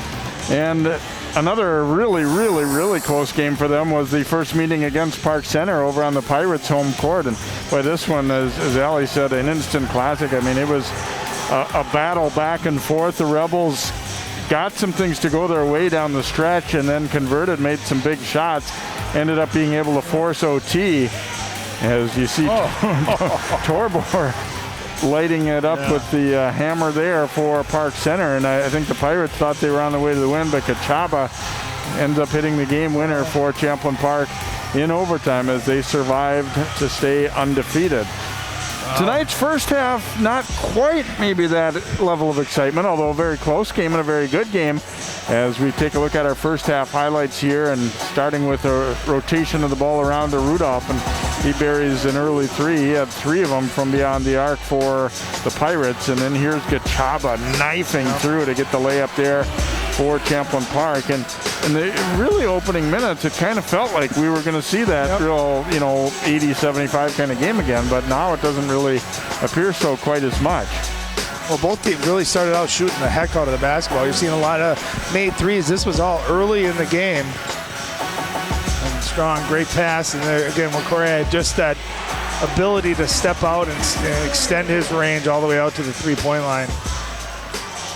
S1: And another really close game for them was the first meeting against Park Center over on the Pirates' home court. And boy, this one, as Allie said, an instant classic. I mean, it was a battle back and forth. The Rebels got some things to go their way down the stretch and then converted, made some big shots, ended up being able to force OT. As you see, Torbor lighting it up with the hammer there for Park Center, and I think the Pirates thought they were on the way to the win, but Kachaba ends up hitting the game winner for Champlin Park in overtime as they survived to stay undefeated. Tonight's first half, not quite maybe that level of excitement, although a very close game and a very good game. As we take a look at our first half highlights here, and starting with a rotation of the ball around to Rudolph, and he buries an early three. He had 3 of them from beyond the arc for the Pirates, and then here's Gachaba knifing through to get the layup there for Champlin Park. And in the really opening minutes, it kind of felt like we were going to see that real, 80-75 kind of game again, but now it doesn't really appear so quite as much.
S2: Well, both teams really started out shooting the heck out of the basketball. You're seeing a lot of made threes. This was all early in the game. And Strong, great pass. And there again, McCoy had just that ability to step out and extend his range all the way out to the three-point line.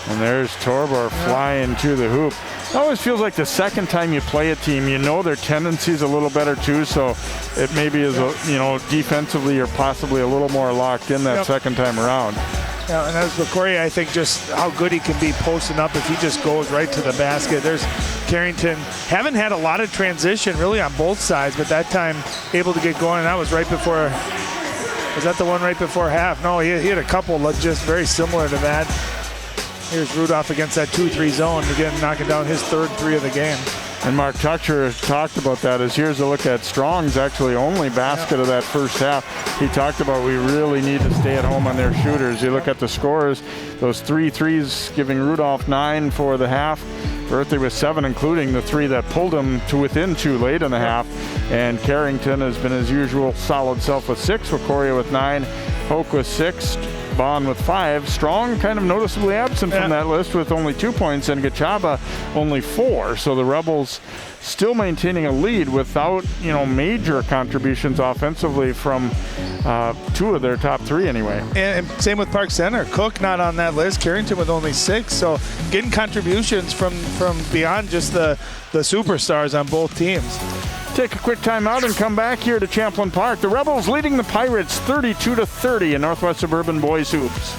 S1: And there's Torbor flying to the hoop. It always feels like the second time you play a team, their tendencies a little better too, so it maybe is, defensively or possibly a little more locked in that second time around.
S2: Yeah, and as McCoy, I think just how good he can be posting up if he just goes right to the basket. There's Carrington. Haven't had a lot of transition really on both sides, but that time able to get going. And that was right before, was that the one right before half? No, he had a couple just very similar to that. Here's Rudolph against that 2-3 zone, again knocking down his third 3 of the game.
S1: And Mark Tucker talked about that. As here's a look at Strong's actually only basket of that first half. He talked about we really need to stay at home on their shooters. You look at the scores, those 3 threes giving Rudolph 9 for the half. Berthe with 7, including the 3 that pulled him to within 2 late in the half. And Carrington has been his usual solid self with 6, Wakoria with 9, Hoke with 6, Bond with 5. Strong kind of noticeably absent from that list with only 2 points, and Gachaba only 4. So the Rebels still maintaining a lead without, major contributions offensively from 2 of their top 3 anyway.
S2: And same with Park Center. Cook not on that list. Carrington with only 6. So getting contributions from beyond just the superstars on both teams.
S1: Take a quick timeout and come back here to Champlin Park. The Rebels leading the Pirates 32-30 in Northwest Suburban Boys Hoops.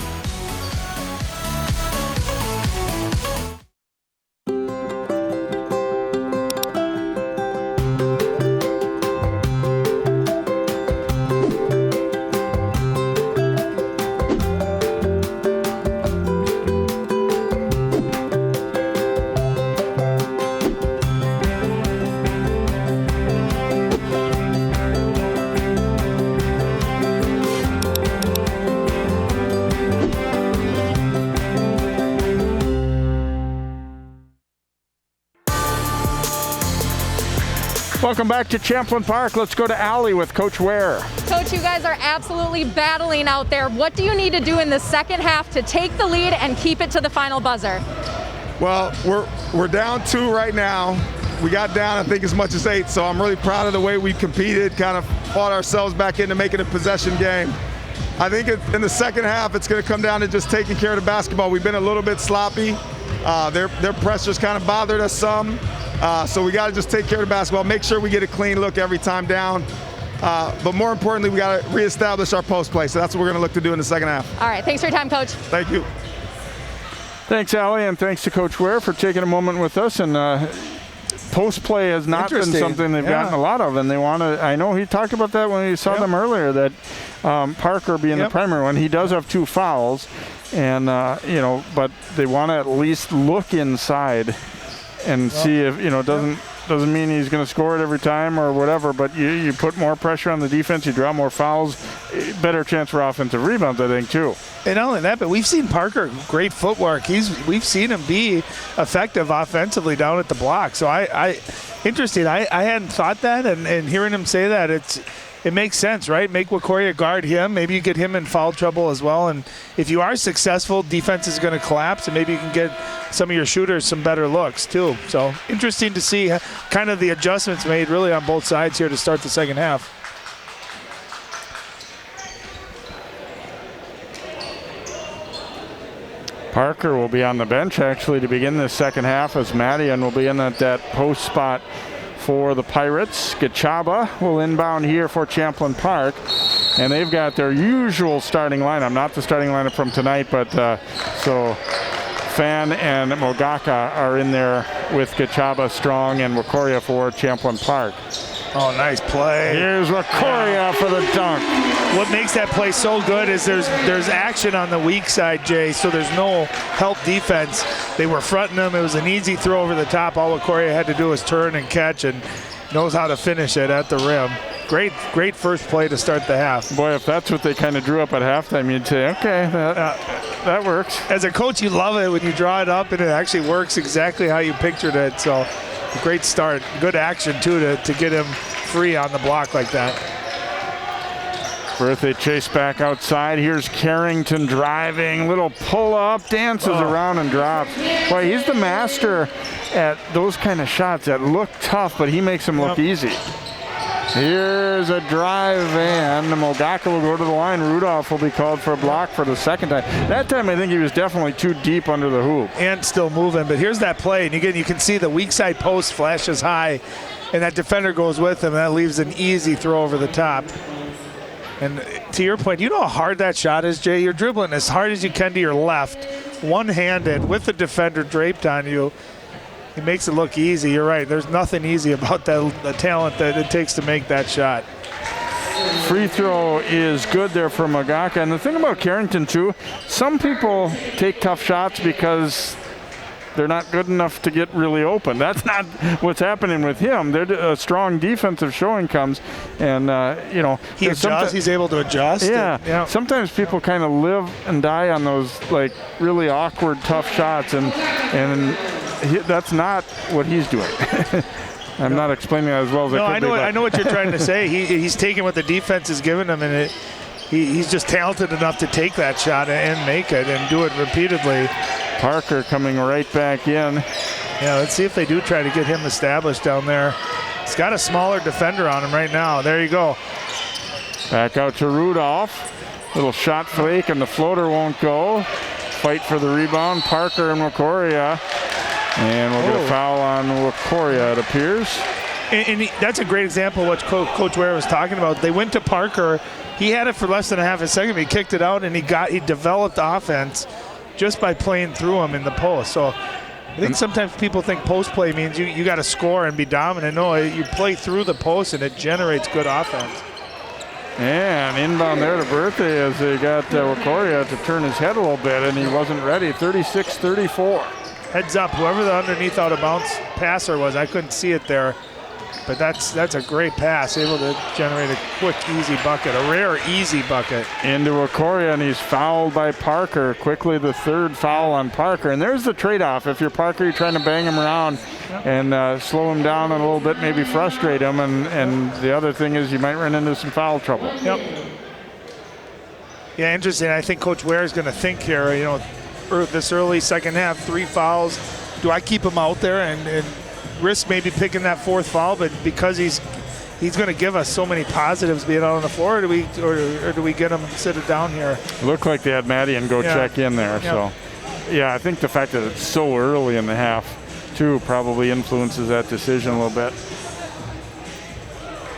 S1: Welcome back to Champlin Park. Let's go to Allie with Coach Ware.
S3: Coach, you guys are absolutely battling out there. What do you need to do in the second half to take the lead and keep it to the final buzzer?
S5: Well, we're down 2 right now. We got down, I think, as much as 8, so I'm really proud of the way we competed, kind of fought ourselves back into making a possession game. I think in the second half, it's going to come down to just taking care of the basketball. We've been a little bit sloppy. Their pressures kind of bothered us some. So we got to just take care of the basketball, make sure we get a clean look every time down. But more importantly, we got to reestablish our post play. So that's what we're going to look to do in the second half.
S3: All right. Thanks for your time, Coach.
S5: Thank you.
S1: Thanks, Allie, and thanks to Coach Ware for taking a moment with us. And post play has not been something they've gotten a lot of, and they want to. I know he talked about that when we saw them earlier. That Parker being the primary one, he does have 2 fouls, and but they want to at least look inside and see if doesn't mean he's going to score it every time or whatever, but you put more pressure on the defense, you draw more fouls, better chance for offensive rebounds, I think, too.
S2: And not only that, but we've seen Parker, great footwork. We've seen him be effective offensively down at the block. So interesting. I hadn't thought that, and hearing him say that, it makes sense, right? Make Wakoria guard him. Maybe you get him in foul trouble as well. And if you are successful, defense is going to collapse, and maybe you can get some of your shooters some better looks too. So interesting to see kind of the adjustments made really on both sides here to start the second half.
S1: Parker will be on the bench actually to begin this second half, as Madian will be in at that post spot for the Pirates. Gachaba will inbound here for Champlin Park, and they've got their usual starting lineup, not the starting lineup from tonight, but so Fan and Mogaka are in there with Gachaba, Strong, and Wakoria for Champlin Park.
S2: Oh, nice play.
S1: Here's Wakoria for the dunk.
S2: What makes that play so good is there's action on the weak side, Jay, so there's no help defense. They were fronting them. It was an easy throw over the top. All Wakoria had to do was turn and catch, and knows how to finish it at the rim. Great first play to start the half.
S1: Boy, if that's what they kind of drew up at halftime, you'd say, okay, that works.
S2: As a coach, you love it when you draw it up and it actually works exactly how you pictured it. So great start. Good action, too, to get him free on the block like that.
S1: Berthe chase back outside. Here's Carrington driving. Little pull-up, dances around and drops. Boy, he's the master at those kind of shots that look tough, but he makes them look easy. Here's a drive, and Mogaka will go to the line. Rudolph will be called for a block for the second time. That time, I think he was definitely too deep under the hoop.
S2: And still moving, but here's that play. And again, you can see the weak side post flashes high, and that defender goes with him, and that leaves an easy throw over the top. And to your point, you know how hard that shot is, Jay? You're dribbling as hard as you can to your left, one-handed, with the defender draped on you. He makes it look easy. You're right. There's nothing easy about the talent that it takes to make that shot.
S1: Free throw is good there for Mogaka. And the thing about Carrington, too, some people take tough shots because they're not good enough to get really open. That's not what's happening with him. They're a strong defensive showing comes, and you know,
S2: he adjusts. He's able to adjust.
S1: Yeah. Sometimes people kind of live and die on those like really awkward, tough shots, and that's not what he's doing. I'm not explaining that as well as I could.
S2: I know what you're trying to say. He's taking what the defense is giving him, and he's just talented enough to take that shot and make it and do it repeatedly.
S1: Parker coming right back in.
S2: Yeah, let's see if they do try to get him established down there. He's got a smaller defender on him right now. There you go.
S1: Back out to Rudolph. Little shot fake, and the floater won't go. Fight for the rebound. Parker and Wakoria. And we'll get a foul on Wakoria, it appears.
S2: And that's a great example of what Coach Ware was talking about. They went to Parker. He had it for less than a half a second. He kicked it out, and he developed offense just by playing through him in the post. So I think sometimes people think post play means you got to score and be dominant. No, you play through the post, and it generates good offense.
S1: And inbound there to Birthday as they got Wakoria to turn his head a little bit, and he wasn't ready. 36-34.
S2: Heads up, whoever the underneath out of bounds passer was, I couldn't see it there. But that's a great pass, able to generate a quick, easy bucket, a rare, easy bucket.
S1: Into Wakoria, and he's fouled by Parker. Quickly the third foul on Parker. And there's the trade-off. If you're Parker, you're trying to bang him around and slow him down a little bit, maybe frustrate him. And the other thing is you might run into some foul trouble.
S2: Yep. Yeah, interesting. I think Coach Ware is going to think here, you know, this early second half, 3 fouls. Do I keep him out there and risk maybe picking that 4th foul, but because he's going to give us so many positives being out on the floor, or do we get him sit down here?
S1: Looked like they had Madian go check in there. So yeah, I think the fact that it's so early in the half too probably influences that decision a little bit.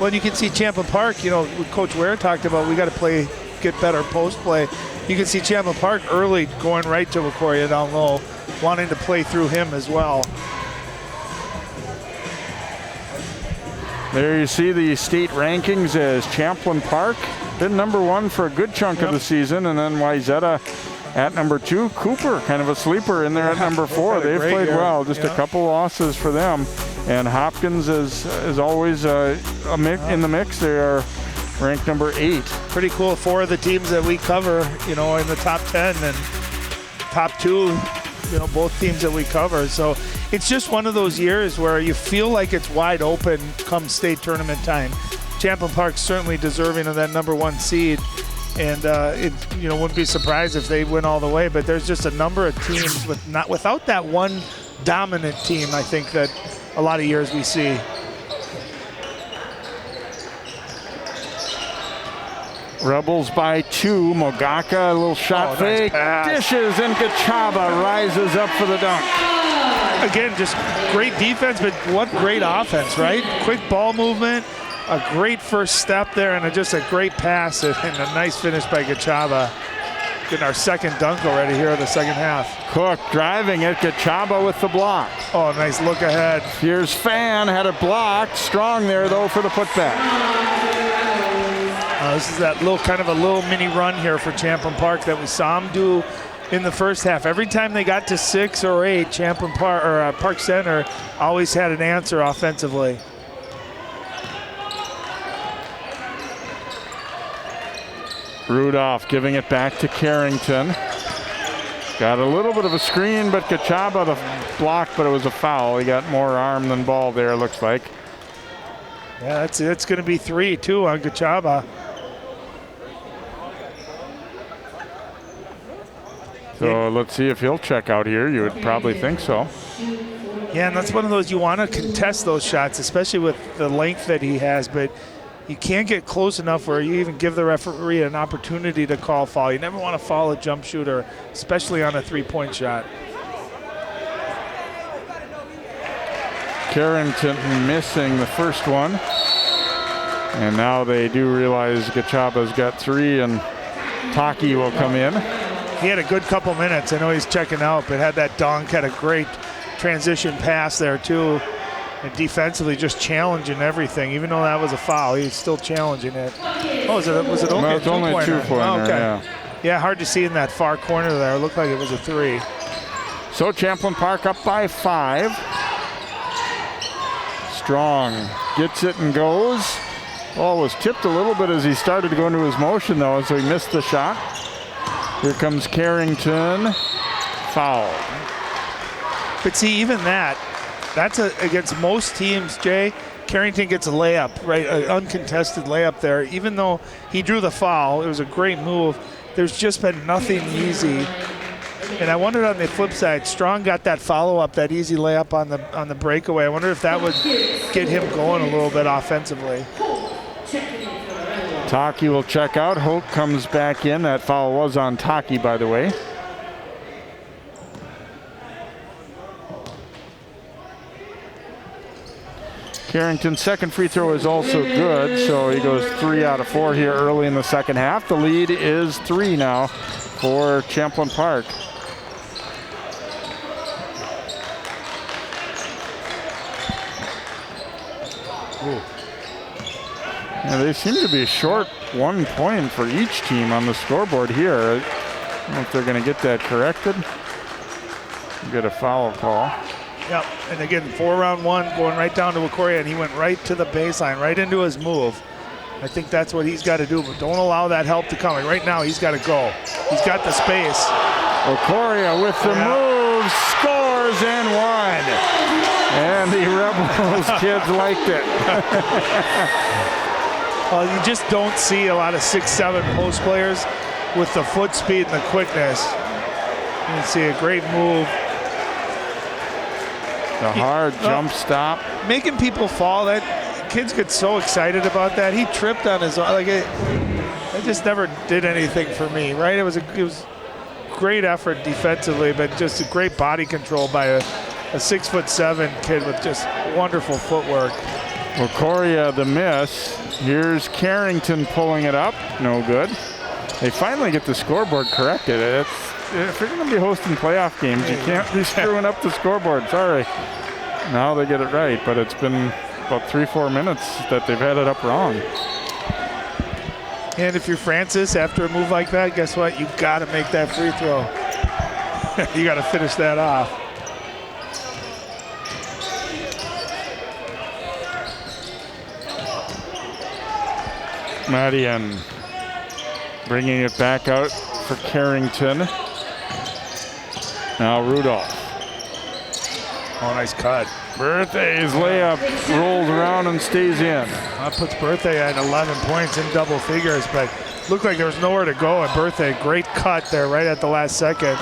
S2: Well, you can see Champlin Park, you know, Coach Ware talked about we got to get better post play. You can see Champlin Park early going right to Wakoria down low, wanting to play through him as well.
S1: There you see the state rankings as Champlin Park been #1 for a good chunk of the season, and then Wayzata at #2. Cooper, kind of a sleeper in there at #4. They've played well, just a couple losses for them. And Hopkins is always in the mix. They are ranked #8.
S2: Pretty cool. 4 of the teams that we cover, you know, in the top 10, and top 2, you know, both teams that we cover. So it's just one of those years where you feel like it's wide open come state tournament time. Champlin Park's certainly deserving of that #1 seed, and it, you know, wouldn't be surprised if they went all the way. But there's just a number of teams without that one dominant team. I think that a lot of years we see.
S1: Rebels by 2. Mogaka, a little shot fake.
S2: Nice
S1: Dishes, and Gachaba rises up for the dunk.
S2: Again, just great defense, but what great offense, right? Quick ball movement, a great first step there, and just a great pass and a nice finish by Gachaba. Getting our second dunk already here in the second half.
S1: Cook driving it. Gachaba with the block.
S2: Oh, nice look ahead.
S1: Here's Fan, had it blocked. Strong there, though, for the putback.
S2: This is that little mini run here for Champlin Park that we saw them do in the first half. Every time they got to 6 or 8, Champlin Park or Park Center always had an answer offensively.
S1: Rudolph giving it back to Carrington. Got a little bit of a screen, but Gachaba the block, but it was a foul. He got more arm than ball there, it looks like.
S2: Yeah, it's going to be 3, too, on Gachaba.
S1: So let's see if he'll check out here. You would probably think so.
S2: Yeah, and that's one of those, you want to contest those shots, especially with the length that he has, but you can't get close enough where you even give the referee an opportunity to call foul. You never want to foul a jump shooter, especially on a 3-point shot.
S1: Carrington missing the first one. And now they do realize Gachaba's got 3, and Taki will come in.
S2: He had a good couple minutes. I know he's checking out, but had that dunk, had a great transition pass there too. And defensively just challenging everything. Even though that was a foul, he's still challenging it. Oh, was it only
S1: a 2-pointer? Only a 2-pointer,
S2: okay. Yeah, hard to see in that far corner there. It looked like it was a 3.
S1: So Champlin Park up by 5. Strong gets it and goes. Ball was tipped a little bit as he started to go into his motion though, so he missed the shot. Here comes Carrington. Foul.
S2: But see, even that's against most teams, Jay. Carrington gets a layup, right? An uncontested layup there. Even though he drew the foul, it was a great move. There's just been nothing easy. And I wondered on the flip side, Strong got that follow-up, that easy layup on the breakaway. I wonder if that would get him going a little bit offensively.
S1: Taki will check out. Holt comes back in. That foul was on Taki, by the way. Carrington's second free throw is also good, so he goes 3 out of 4 here early in the second half. The lead is 3 now for Champlin Park.
S2: Ooh.
S1: Yeah, they seem to be short 1 point for each team on the scoreboard here. I don't know if they're going to get that corrected. Get a foul call.
S2: Yep, and again, 4-round 1 going right down to Wakoria, and he went right to the baseline, right into his move. I think that's what he's got to do, but don't allow that help to come. Like right now, he's got to go. He's got the space.
S1: Wakoria with the move, scores and 1. And the Rebels kids liked it.
S2: Well, you just don't see a lot of 6'7" post players with the foot speed and the quickness. You can see a great move.
S1: The hard jump stop.
S2: Making people fall, that kids get so excited about that. He tripped on his own. Like it just never did anything for me, right? It was great effort defensively, but just a great body control by a 6'7" kid with just wonderful footwork.
S1: Wakoria the miss. Here's Carrington pulling it up. No good. They finally get the scoreboard corrected. If you're going to be hosting playoff games, you can't be screwing up the scoreboard. Sorry. Now they get it right, but it's been about 3-4 minutes that they've had it up wrong.
S2: And if you're Francis, after a move like that, guess what? You've got to make that free throw. You got to finish that off.
S1: Madian bringing it back out for Carrington. Now Rudolph.
S2: Oh, nice cut.
S1: Berthay's layup rolls around and stays in.
S2: That puts Berthay at 11 points in double figures, but looked like there was nowhere to go. And Berthay, great cut there right at the last second.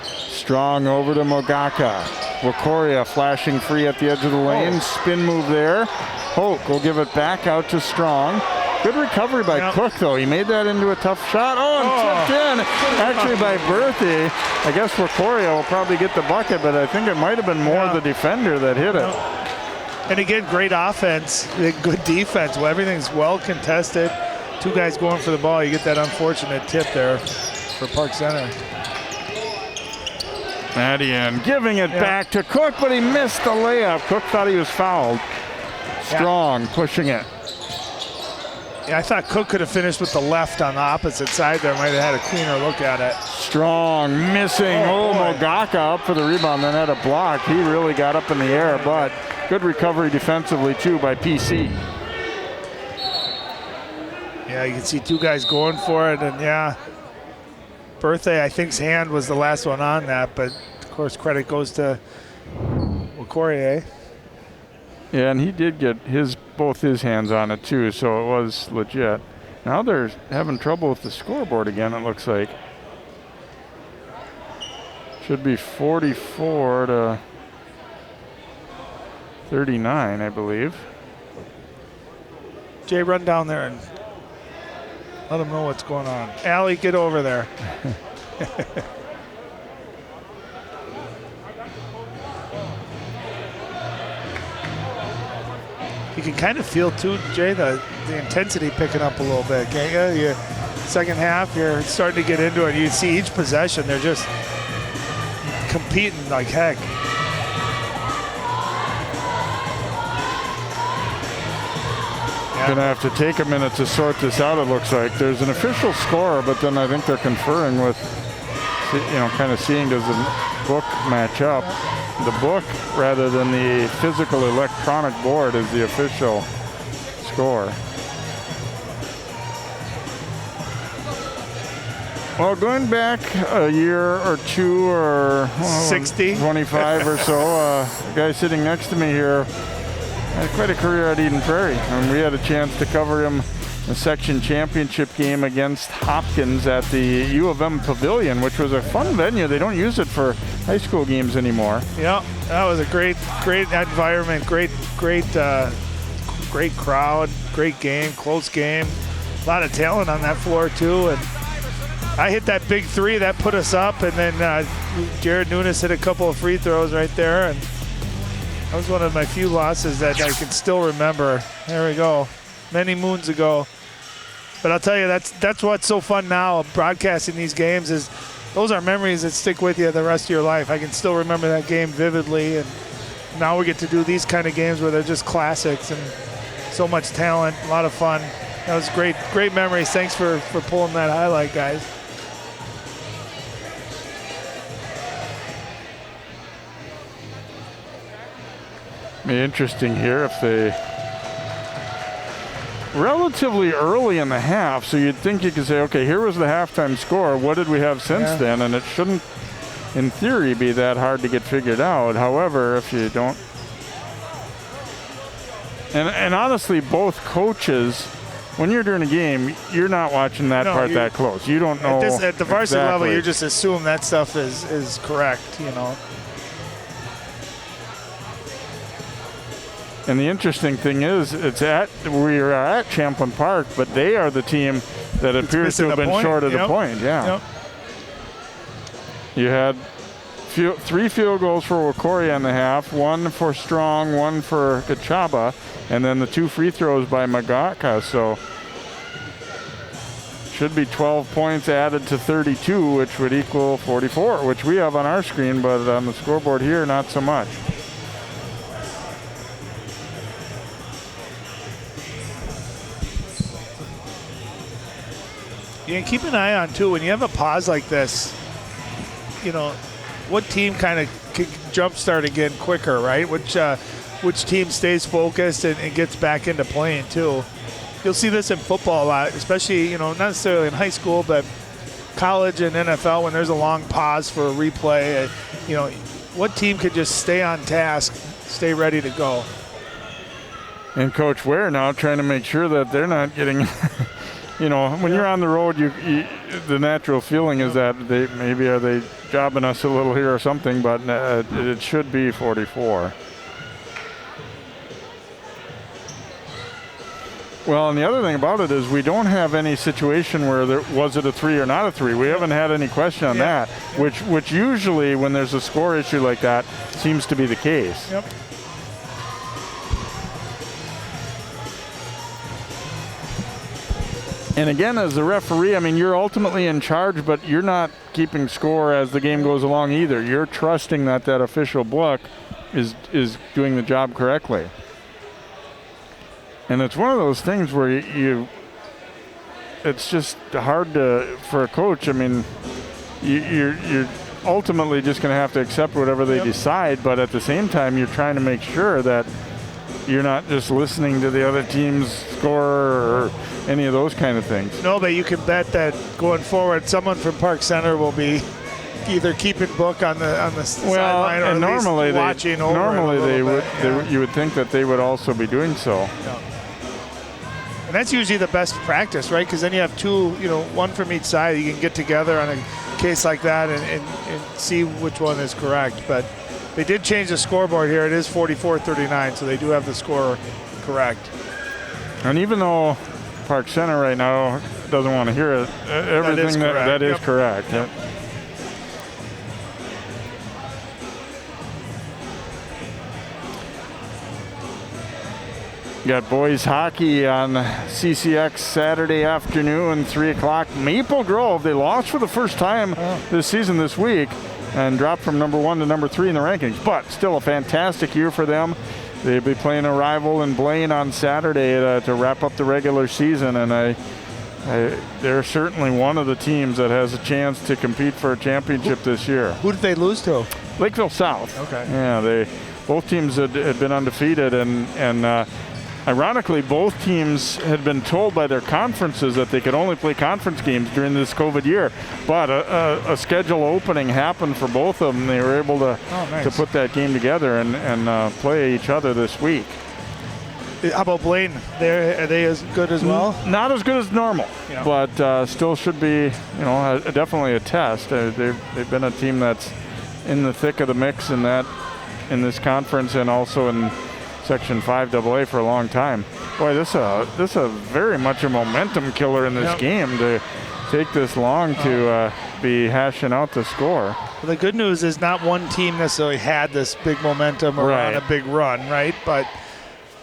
S1: Strong over to Mogaka. Wakoria flashing free at the edge of the lane. Spin move there. Hoke will give it back out to Strong. Good recovery by Cook, though. He made that into a tough shot. And tipped in, actually by Berthey. I guess Wakoria will probably get the bucket, but I think it might have been more the defender that hit it.
S2: And again, great offense, good defense. Well, everything's well contested. 2 guys going for the ball. You get that unfortunate tip there for Park Center.
S1: Madian giving it back to Cook, but he missed the layup. Cook thought he was fouled. Strong pushing it.
S2: Yeah, I thought Cook could have finished with the left on the opposite side there. Might have had a cleaner look at it.
S1: Strong missing. Mogaka up for the rebound, then had a block. He really got up in the air, but good recovery defensively too by PC.
S2: Yeah, you can see 2 guys going for it, and Berthay, I think's hand was the last one on that, but of course credit goes to Wakoria.
S1: Yeah, and he did get both his hands on it too, so it was legit. Now they're having trouble with the scoreboard again, it looks like. Should be 44 to 39, I believe.
S2: Jay, run down there and let them know what's going on. Allie, get over there. You can kind of feel too, Jay, the intensity picking up a little bit, can't you? Second half, you're starting to get into it. You see each possession, they're just competing like heck.
S1: Gonna have to take a minute to sort this out, it looks like. There's an official score, but then I think they're conferring with kind of seeing, does the book match up? The book, rather than the physical electronic board, is the official score. Well, going back a year or two, or
S2: 60,
S1: 25 or so, the guy sitting next to me here had quite a career at Eden Prairie, and we had a chance to cover him the section championship game against Hopkins at the U of M Pavilion, which was a fun venue. They don't use it for high school games anymore.
S2: Yeah, that was a great environment, great crowd, great game, close game. A lot of talent on that floor too, and I hit that big three that put us up, and then Jared Nunes hit a couple of free throws right there, and that was one of my few losses that I can still remember. There we go, many moons ago. But I'll tell you, that's what's so fun now broadcasting these games, is those are memories that stick with you the rest of your life. I can still remember that game vividly, and now we get to do these kind of games where they're just classics and so much talent, a lot of fun. That was great memories. Thanks for pulling that highlight, guys.
S1: Be interesting here if they relatively early in the half, so you'd think you could say, okay, here was the halftime score. What did we have since then? And it shouldn't, in theory, be that hard to get figured out. However, if you don't, and honestly, both coaches, when you're doing a game, you're not watching that part that close. You don't know.
S2: At the varsity level, you just assume that stuff is correct, you know.
S1: And the interesting thing is, we are at Champlin Park, but they are the team that appears to have been short of the point. Yeah. Yep. You had 3 field goals for Wakoria in the half, 1 for Strong, 1 for Kachaba, and then the 2 free throws by Magaka. So should be 12 points added to 32, which would equal 44, which we have on our screen, but on the scoreboard here, not so much.
S2: Yeah, keep an eye on, too, when you have a pause like this, you know, what team kind of can jumpstart again quicker, right? Which team stays focused and gets back into playing, too. You'll see this in football a lot, especially, you know, not necessarily in high school, but college and NFL when there's a long pause for a replay. You know, what team could just stay on task, stay ready to go? And
S1: Coach Ware now trying to make sure that they're not getting – you know, when you're on the road, the natural feeling is that are they jobbing us a little here or something, but it should be 44. Well, and the other thing about it is we don't have any situation where was it a 3 or not a 3. We haven't had any question on that, which usually when there's a score issue like that seems to be the case.
S2: Yep.
S1: And again, as the referee, I mean, you're ultimately in charge, but you're not keeping score as the game goes along either. You're trusting that official book is doing the job correctly. And it's one of those things where it's just hard for a coach. I mean, you're ultimately just going to have to accept whatever they decide, but at the same time, you're trying to make sure that you're not just listening to the other team's score or any of those kind of things.
S2: No, but you can bet that going forward, someone from Park Center will be either keeping book on the sideline or
S1: and
S2: at least watching over.
S1: Normally, you would think that they would also be doing so.
S2: Yeah. And that's usually the best practice, right? Because then you have 2, you know, 1 from each side. You can get together on a case like that and see which one is correct. But they did change the scoreboard here. It is 44-39, so they do have the score correct.
S1: And even though Park Center right now doesn't want to hear it, everything that is correct. Yep. Got boys hockey on CCX Saturday afternoon, 3 o'clock. Maple Grove, they lost for the first time this season this week and dropped from number 1 to number 3 in the rankings, but still a fantastic year for them. They'll be playing a rival in Blaine on Saturday to wrap up the regular season, and I they're certainly one of the teams that has a chance to compete for a championship this year.
S2: Who did they lose to?
S1: Lakeville South.
S2: Okay.
S1: Yeah, both teams had been undefeated, and ironically, both teams had been told by their conferences that they could only play conference games during this COVID year. But a schedule opening happened for both of them. They were able to put that game together and play each other this week.
S2: How about Blaine? Are they as good as well?
S1: Not as good as normal, but still should be, definitely a test. They've been a team that's in the thick of the mix in this conference and also in Section 5AA for a long time. Boy, this is very much a momentum killer in this game to take this long to be hashing out the score.
S2: Well, the good news is not one team necessarily had this big momentum or on a big run, right? But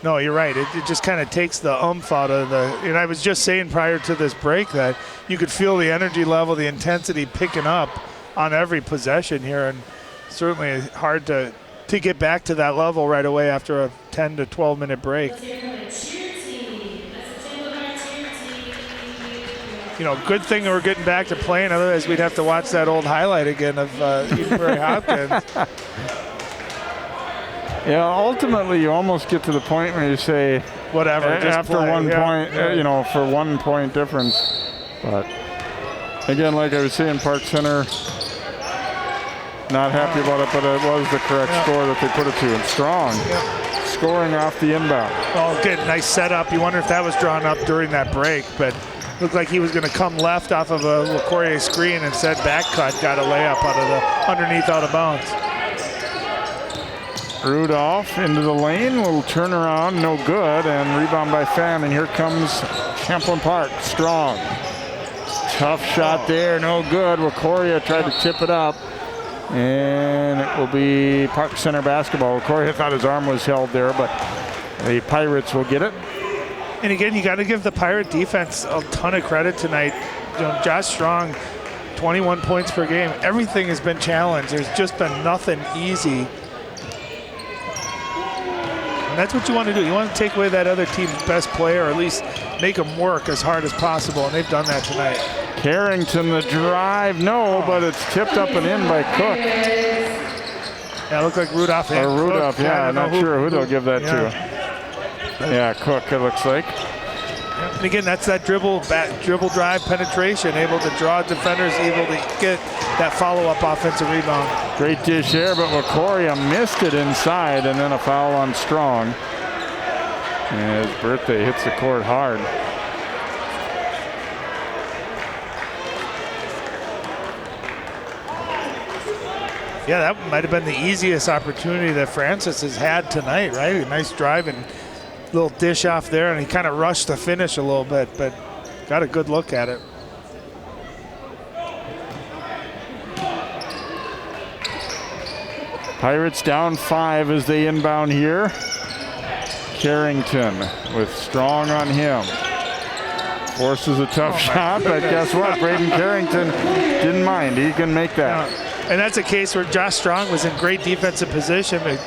S2: no, you're right. It just kind of takes the oomph out of the. And I was just saying prior to this break that you could feel the energy level, the intensity picking up on every possession here, and certainly hard to get back to that level right away after a 10 to 12 minute break. Good thing that we're getting back to playing. Otherwise, we'd have to watch that old highlight again of Edenbury Hopkins.
S1: Yeah, ultimately, you almost get to the point where you say,
S2: whatever,
S1: after 1 point, for 1 point difference. But again, like I was saying, Park Center, not happy about it, but it was the correct score that they put it to. And Strong scoring off the inbound.
S2: Oh, good, nice setup. You wonder if that was drawn up during that break, but looked like he was going to come left off of a LaCourrier screen. Instead, back cut, got a layup out of the underneath out of bounds.
S1: Rudolph into the lane, little turnaround, no good, and rebound by Fan, and here comes Champlin Park. Strong. Tough shot there, no good. LaCourrier tried to tip it up, and it will be Park Center basketball. LaCourrier thought his arm was held there, but the Pirates will get it.
S2: And again, you got to give the Pirate defense a ton of credit tonight. Josh Strong, 21 points per game. Everything has been challenged. There's just been nothing easy. And that's what you want to do. You want to take away that other team's best player, or at least make them work as hard as possible, and they've done that tonight.
S1: Carrington, the drive, but it's tipped up and in by Cook.
S2: Yeah, it looked like Rudolph.
S1: Or Rudolph, I'm not sure who they'll give that to. Yeah, Cook, it looks like.
S2: And again, that's that dribble drive penetration, able to draw defenders, able to get that follow-up offensive rebound.
S1: Great dish there, but LaCourrier missed it inside, and then a foul on Strong. And his birthday hits the court hard.
S2: Yeah, that might have been the easiest opportunity that Francis has had tonight, right? A nice drive and little dish off there, and he kind of rushed the finish a little bit, but got a good look at it.
S1: Pirates down 5 as they inbound here. Carrington with Strong on him. Forces a tough shot, but guess what? Braden Carrington didn't mind. He can make that.
S2: And that's a case where Josh Strong was in great defensive position, but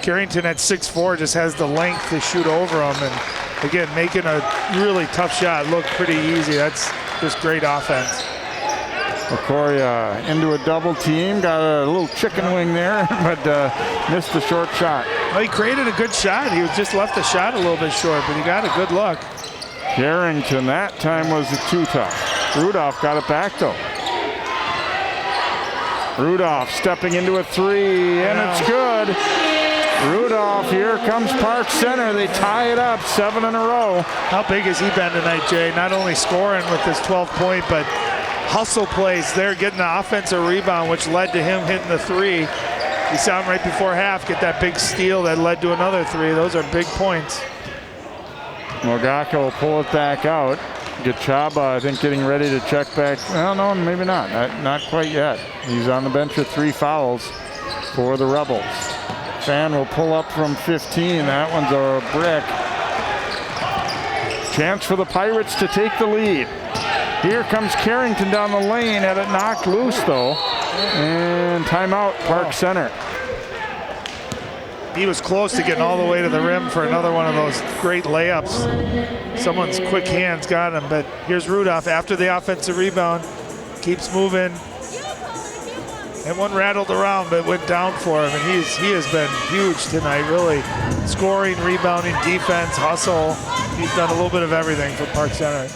S2: Carrington at 6'4" just has the length to shoot over him. And again, making a really tough shot look pretty easy. That's just great offense.
S1: LaCourrier into a double team, got a little chicken wing there, but missed the short shot.
S2: Well, he created a good shot. He just left the shot a little bit short, but he got a good look.
S1: Carrington that time was too tough. Rudolph got it back though. Rudolph stepping into a 3, and it's good. Rudolph, here comes Park Center. They tie it up, 7 in a row.
S2: How big has he been tonight, Jay? Not only scoring with his 12-point, but hustle plays there, getting the offensive rebound, which led to him hitting the 3. You saw him right before half get that big steal that led to another 3. Those are big points.
S1: Mogaka will pull it back out. Gachaba, I think, getting ready to check back. Well, no, maybe not. Not quite yet. He's on the bench with 3 fouls for the Rebels. Fan will pull up from 15. That one's a brick. Chance for the Pirates to take the lead. Here comes Carrington down the lane. Had it knocked loose, though. And timeout, Park Center.
S2: He was close to getting all the way to the rim for another one of those great layups. Someone's quick hands got him, but here's Rudolph after the offensive rebound. Keeps moving. And one rattled around, but went down for him, and he has been huge tonight, really. Scoring, rebounding, defense, hustle. He's done a little bit of everything for Park Center.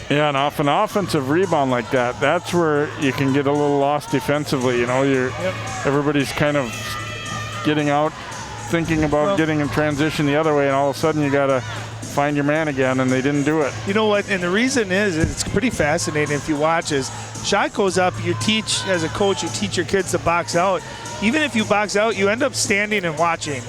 S1: Yeah, and off an offensive rebound like that, that's where you can get a little lost defensively. You know, everybody's kind of getting out, thinking about getting in transition the other way, and all of a sudden you got to find your man again, and they didn't do it.
S2: You know what? And the reason is, it's pretty fascinating if you watch, is shot goes up, you teach, as a coach, you teach your kids to box out. Even if you box out, you end up standing and watching.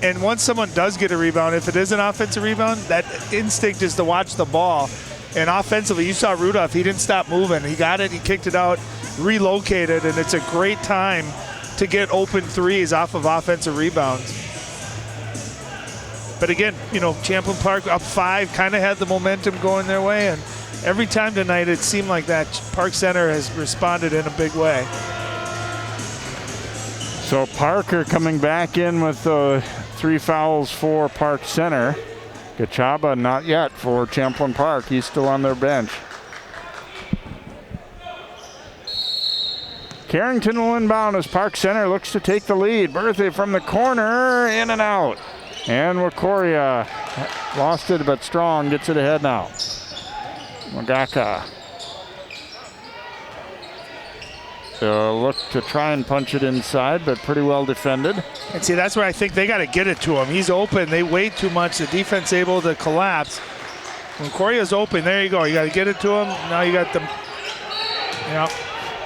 S2: And once someone does get a rebound, if it is an offensive rebound, that instinct is to watch the ball. And offensively, you saw Rudolph, he didn't stop moving. He got it, he kicked it out, relocated, and it's a great time to get open threes off of offensive rebounds. But again, you know, Champlin Park up 5, kind of had the momentum going their way, and every time tonight it seemed like that Park Center has responded in a big way.
S1: So Parker coming back in with 3 fouls for Park Center. Gachaba not yet for Champlin Park. He's still on their bench. Carrington will inbound as Park Center looks to take the lead. Berthe from the corner, in and out. And Wakoria lost it, but Strong gets it ahead now. Magaka. They'll look to try and punch it inside, but pretty well defended.
S2: And see, that's where I think they got to get it to him. He's open. They wait too much. The defense able to collapse. When Coria's open, there you go. You got to get it to him. Now you got the,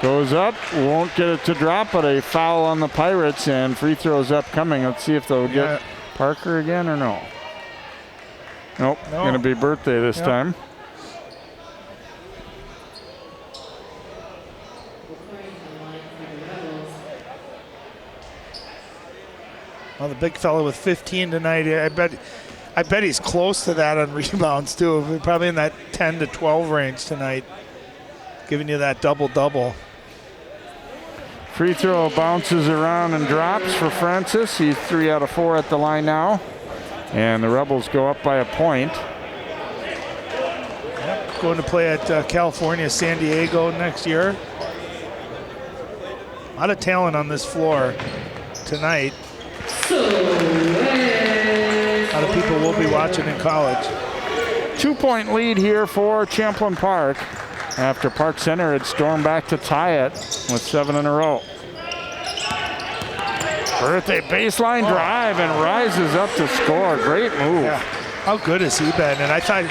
S1: Goes up, won't get it to drop, but a foul on the Pirates, and free throws upcoming. Let's see if they'll get Parker again or no. Nope, going to be Berthe this time.
S2: Well, the big fella with 15 tonight, I bet he's close to that on rebounds too. Probably in that 10 to 12 range tonight, giving you that double-double.
S1: Free throw bounces around and drops for Francis. He's 3 out of 4 at the line now. And the Rebels go up by a point.
S2: Yep, going to play at California, San Diego next year. A lot of talent on this floor tonight. A lot of people will be watching in college.
S1: 2-point lead here for Champlin Park after Park Center had stormed back to tie it with 7 in a row. Berthe baseline drive and rises up to score. Great move.
S2: Yeah. How good has he been? And I thought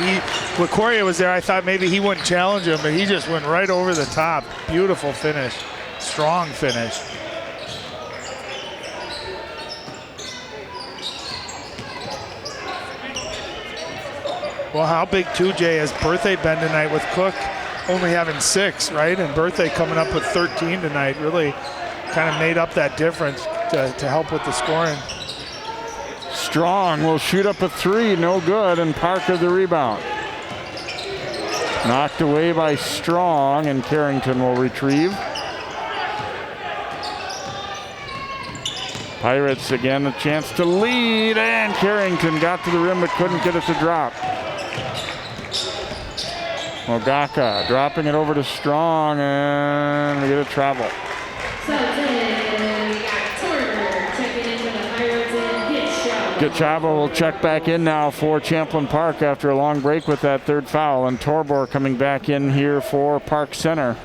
S2: when Coria was there, I thought maybe he wouldn't challenge him, but he just went right over the top. Beautiful finish. Strong finish. Well, how big too, Jay, has Berthe been tonight with Cook only having 6, right? And Berthe coming up with 13 tonight really kind of made up that difference to help with the scoring.
S1: Strong will shoot up a 3, no good, and Parker the rebound. Knocked away by Strong, and Carrington will retrieve. Pirates again a chance to lead, and Carrington got to the rim but couldn't get it to drop. Mogaka dropping it over to Strong, and we get a travel. Gachaba will check back in now for Champlin Park after a long break with that 3rd foul, and Torbor coming back in here for Park Center.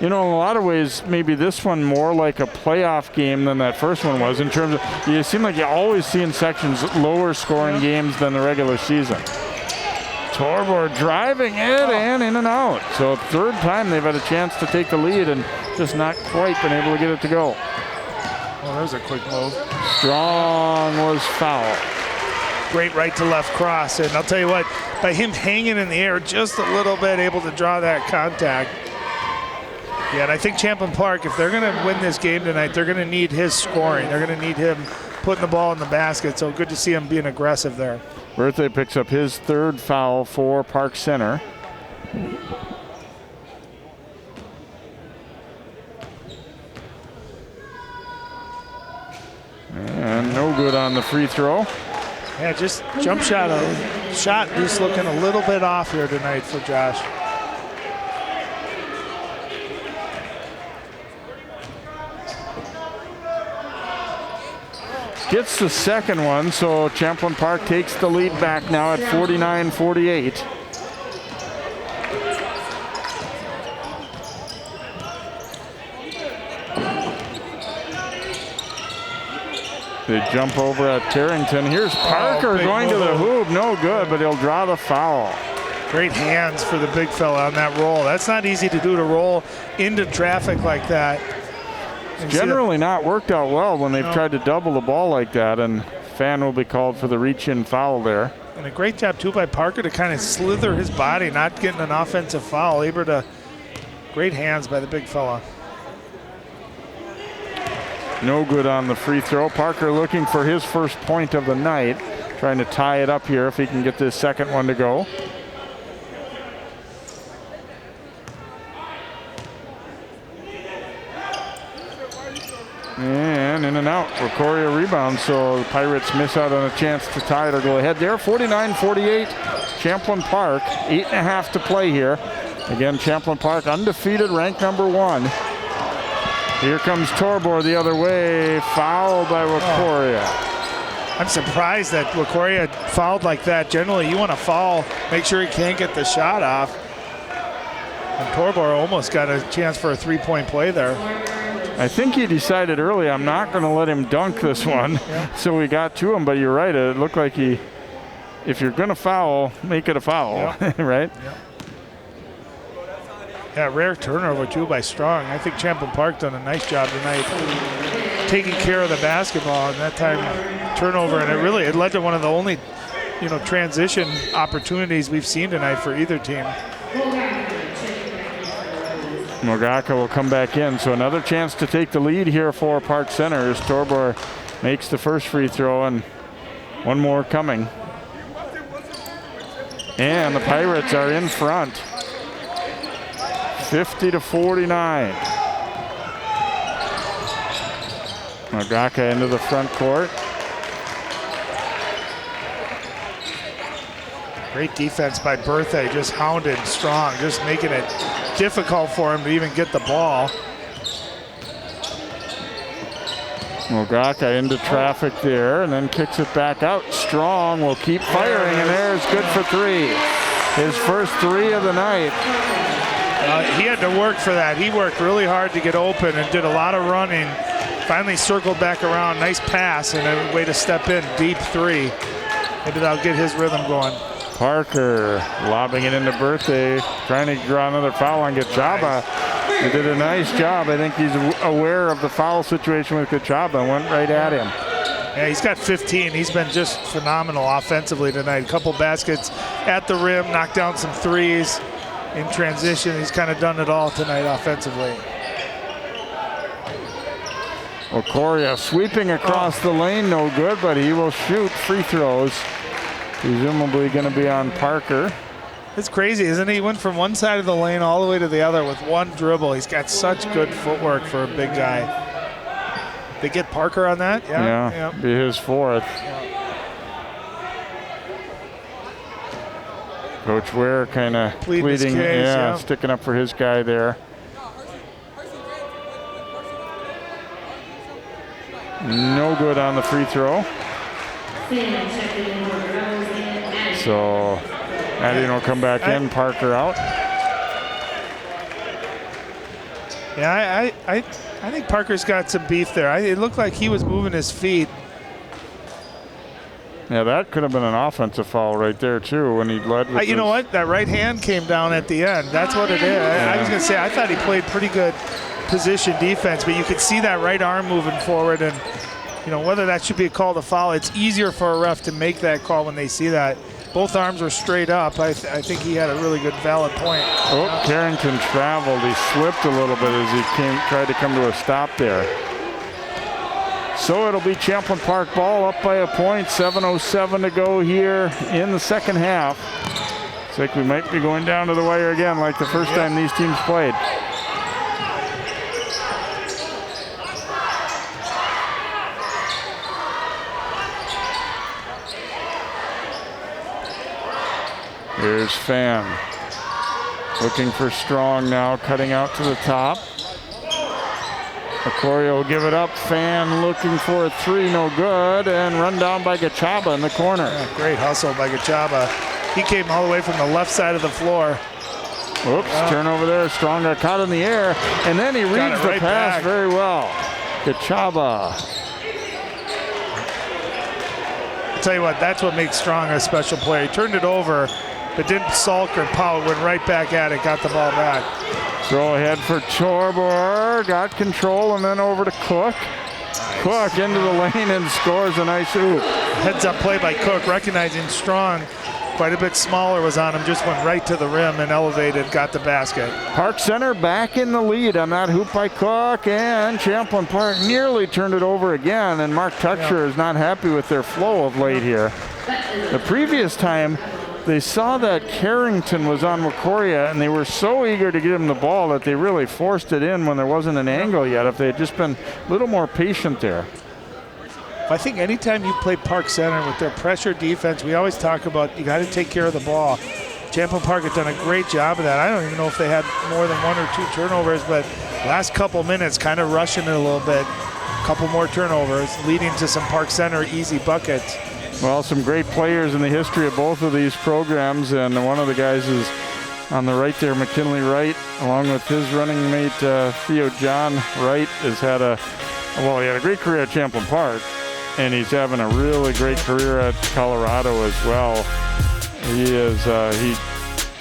S1: You know, in a lot of ways, maybe this one more like a playoff game than that first one was, in terms of, you seem like you always see in sections lower scoring games than the regular season. Torbor driving it and in and out. So 3rd time they've had a chance to take the lead and just not quite been able to get it to go.
S2: Well, that was a quick move.
S1: Strong was foul.
S2: Great right to left cross. And I'll tell you what, by him hanging in the air just a little bit, able to draw that contact. Yeah, and I think Champlin Park, if they're going to win this game tonight, they're going to need his scoring. They're going to need him putting the ball in the basket. So good to see him being aggressive there.
S1: Berthe picks up his 3rd foul for Park Center. good on the free throw.
S2: Yeah, just jump shot just looking a little bit off here tonight for Josh.
S1: Gets the second one, so Champlin Park takes the lead back now at 49-48. They jump over at Carrington. Here's Parker going to the hoop. No good, but he'll draw the foul.
S2: Great hands for the big fella on that roll. That's not easy to do, to roll into traffic like that.
S1: Generally not worked out well when they've tried to double the ball like that, and fan will be called for the reach-in foul there.
S2: And a great job, too, by Parker to kind of slither his body, not getting an offensive foul. Able to, great hands by the big fella.
S1: No good on the free throw. Parker looking for his first point of the night, trying to tie it up here if he can get this second one to go. And in and out. Recoria rebounds, so the Pirates miss out on a chance to tie it or go ahead there. 49-48, Champlin Park. 8.5 to play here. Again, Champlin Park undefeated, ranked #1. Here comes Torbor the other way, fouled by Recoria.
S2: I'm surprised that Recoria fouled like that. Generally, you want to foul, make sure he can't get the shot off. And Torbor almost got a chance for a three-point play there.
S1: I think he decided early, I'm not going to let him dunk this one. So we got to him, but you're right. It looked like if you're going to foul, make it a foul, right?
S2: Yep. Yeah, rare turnover, too, by Strong. I think Champlin Park done a nice job tonight taking care of the basketball, and that time turnover, and it led to one of the only, transition opportunities we've seen tonight for either team.
S1: Mogaka will come back in, so another chance to take the lead here for Park Center as Torbor makes the first free throw, and one more coming. And the Pirates are in front, 50-49. Mogaka into the front court.
S2: Great defense by Berthe, just hounded Strong, just making it difficult for him to even get the ball.
S1: Mogaka into traffic there and then kicks it back out. Strong will keep firing, and there's good for three. His first three of the night.
S2: He had to work for that. He worked really hard to get open and did a lot of running. Finally circled back around. Nice pass and a way to step in. Deep three. Maybe that'll get his rhythm going.
S1: Parker lobbing it into Berthe, trying to draw another foul on Gachaba. He did a nice job. I think he's aware of the foul situation with Gachaba and went right at him.
S2: Yeah, he's got 15. He's been just phenomenal offensively tonight. A couple baskets at the rim, knocked down some threes in transition. He's kind of done it all tonight offensively.
S1: Recoria sweeping across the lane, no good, but he will shoot free throws. Presumably going to be on Parker.
S2: It's crazy, isn't it? He went from one side of the lane all the way to the other with one dribble. He's got such good footwork for a big guy. They get Parker on that?
S1: Yeah. Be his fourth.
S2: Yeah.
S1: Coach Ware kind of pleading, sticking up for his guy there. No good on the free throw. So Adrian will come back in, Parker out.
S2: Yeah, I think Parker's got some beef there. It looked like he was moving his feet.
S1: Yeah, that could have been an offensive foul right there too when he led with
S2: you know what? That right hand came down at the end. That's what it is.
S1: Yeah.
S2: I was going to say, I thought he played pretty good position defense, but you could see that right arm moving forward, and whether that should be a call to foul, it's easier for a ref to make that call when they see that. Both arms were straight up. I think he had a really good, valid point.
S1: Oh, Carrington traveled. He slipped a little bit as he tried to come to a stop there. So it'll be Champlin Park ball up by a point. 7:07 to go here in the second half. It's like we might be going down to the wire again like the first time these teams played. Here's Fan. Looking for Strong now, cutting out to the top. Okoria will give it up. Fan looking for a three, no good, and run down by Gachaba in the corner.
S2: Yeah, great hustle by Gachaba. He came all the way from the left side of the floor.
S1: Oops, turnover there. Strong got caught in the air, and then he reads the pass very well. Gachaba.
S2: I'll tell you what, that's what makes Strong a special player. He turned it over, but didn't sulk or pout, went right back at it, got the ball back.
S1: Throw ahead for Torbor, got control, and then over to Cook. Nice. Cook into the lane and scores a nice oop.
S2: Heads up play by Cook, recognizing Strong. Quite a bit smaller was on him, just went right to the rim and elevated, got the basket.
S1: Park Center back in the lead on that hoop by Cook, and Champlin Park nearly turned it over again, and Mark Tucksher is not happy with their flow of late here. The previous time, they saw that Carrington was on Wacoria, and they were so eager to get him the ball that they really forced it in when there wasn't an angle yet. If they had just been a little more patient there.
S2: I think anytime you play Park Center with their pressure defense, we always talk about you got to take care of the ball. Champlin Park had done a great job of that. I don't even know if they had more than 1 or 2 turnovers, but last couple minutes kind of rushing it a little bit. A couple more turnovers leading to some Park Center easy buckets.
S1: Well, some great players in the history of both of these programs, and one of the guys is on the right there, McKinley Wright, along with his running mate Theo John Wright, he had a great career at Champlin Park, and he's having a really great career at Colorado as well. He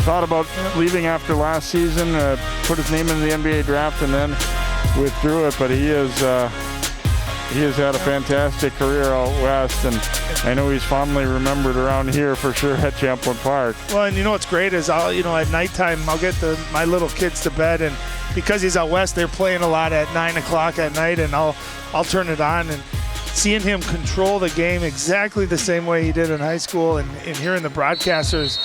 S1: thought about leaving after last season, put his name in the NBA draft, and then withdrew it, but he has had a fantastic career out west, and I know he's fondly remembered around here for sure at Champlin Park.
S2: Well, and you know what's great is at nighttime I'll get my little kids to bed, and because he's out west, they're playing a lot at 9 o'clock at night, and I'll turn it on, and seeing him control the game exactly the same way he did in high school, and hearing the broadcasters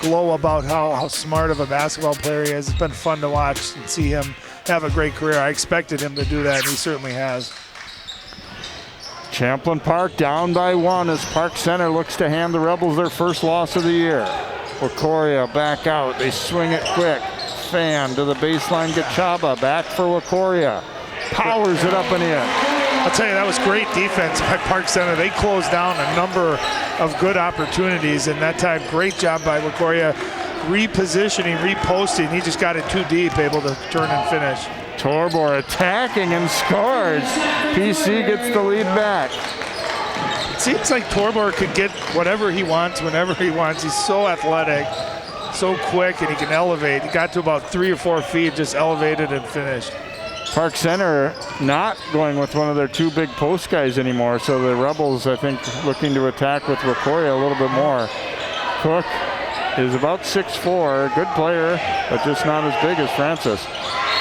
S2: glow about how smart of a basketball player he is, it's been fun to watch and see him have a great career. I expected him to do that, and he certainly has.
S1: Champlin Park down by 1 as Park Center looks to hand the Rebels their first loss of the year. Wacoria back out. They swing it quick. Fan to the baseline. Gachaba back for Wacoria. Powers it up and in.
S2: I'll tell you, that was great defense by Park Center. They closed down a number of good opportunities, and that time, great job by Wacoria repositioning, reposting. He just got it too deep, able to turn and finish.
S1: Torbor attacking and scores. PC gets the lead back.
S2: It seems like Torbor could get whatever he wants whenever he wants. He's so athletic, so quick, and he can elevate. He got to about 3 or 4 feet, just elevated and finished.
S1: Park Center not going with one of their 2 big post guys anymore, so the Rebels, I think, looking to attack with Wacoria a little bit more. Cook is about 6'4", good player, but just not as big as Francis.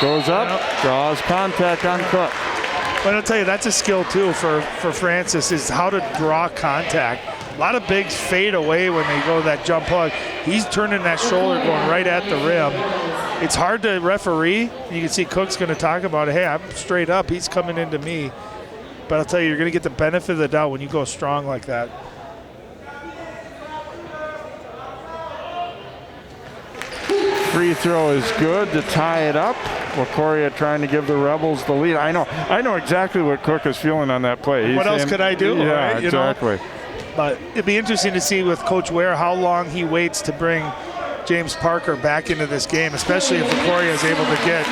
S1: Goes up, draws contact on Cook.
S2: But I'll tell you, that's a skill too for Francis, is how to draw contact. A lot of bigs fade away when they go that jump hook. He's turning that shoulder, going right at the rim. It's hard to referee. You can see Cook's going to talk about it. Hey, I'm straight up. He's coming into me. But I'll tell you, you're going to get the benefit of the doubt when you go strong like that.
S1: Free throw is good to tie it up. Wacoria trying to give the Rebels the lead. I know exactly what Cook is feeling on that play.
S2: What else could I do?
S1: Yeah,
S2: right?
S1: exactly.
S2: But it'd be interesting to see with Coach Ware how long he waits to bring James Parker back into this game, especially if Wacoria is able to get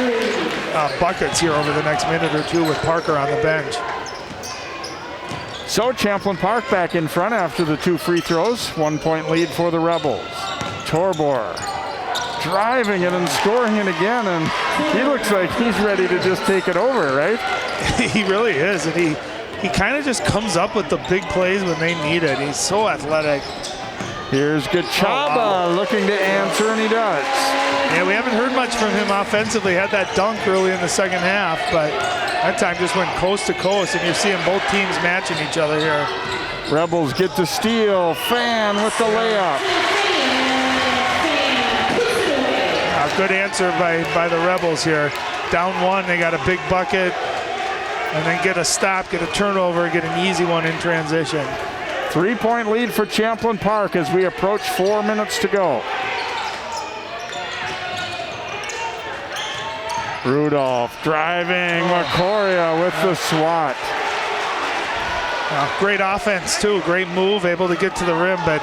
S2: buckets here over the next minute or 2 with Parker on the bench.
S1: So Champlin Park back in front after the 2 free throws. 1-point lead for the Rebels. Torbor driving it and scoring it again, and he looks like he's ready to just take it over, right?
S2: He really is, and he kind of just comes up with the big plays when they need it. He's so athletic.
S1: Here's Gachaba looking to answer, and he does.
S2: Yeah, we haven't heard much from him offensively. Had that dunk early in the second half, but that time just went coast to coast, and you're seeing both teams matching each other here.
S1: Rebels get the steal. Fan with the layup.
S2: Good answer by the Rebels here. Down 1, they got a big bucket, and then get a stop, get a turnover, get an easy one in transition.
S1: 3-point lead for Champlin Park as we approach 4 minutes to go. Rudolph driving, Macoria with the swat.
S2: Great offense too, great move, able to get to the rim, but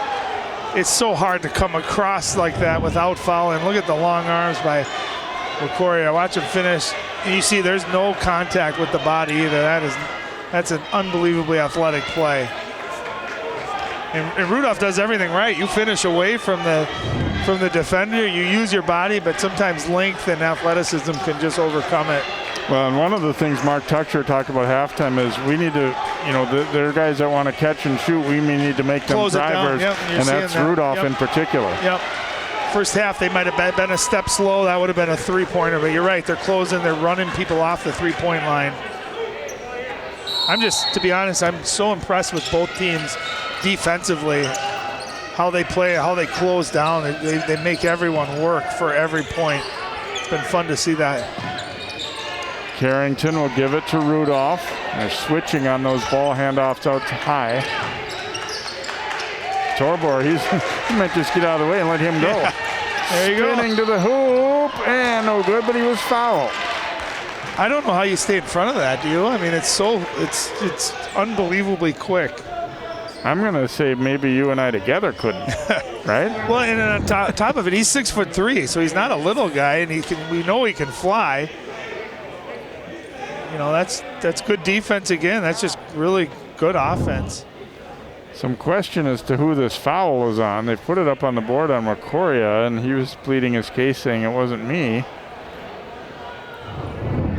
S2: it's so hard to come across like that without fouling. Look at the long arms by Macoria. Watch him finish. You see there's no contact with the body either. That's an unbelievably athletic play. And Rudolph does everything right. You finish away from the defender, you use your body, but sometimes length and athleticism can just overcome it.
S1: Well, and one of the things Mark Tucker talked about halftime is we need to, there are guys that want to catch and shoot. We need to make them
S2: Close
S1: drivers,
S2: yep,
S1: and that's Rudolph in particular.
S2: Yep. First half, they might have been a step slow. That would have been a three-pointer, but you're right. They're closing. They're running people off the three-point line. To be honest, I'm so impressed with both teams defensively, how they play, how they close down. They make everyone work for every point. It's been fun to see that.
S1: Carrington will give it to Rudolph. They're switching on those ball handoffs out to high. Torbor, he might just get out of the way and let him go.
S2: Yeah, there you go.
S1: Spinning to the hoop, and no good, but he was fouled.
S2: I don't know how you stay in front of that, do you? I mean, it's unbelievably quick.
S1: I'm going to say maybe you and I together couldn't, right?
S2: Well, and on top of it, he's 6'3", so he's not a little guy, and we know he can fly. That's good defense again. That's just really good offense.
S1: Some question as to who this foul was on. They put it up on the board on Macoria, and he was pleading his case saying it wasn't me.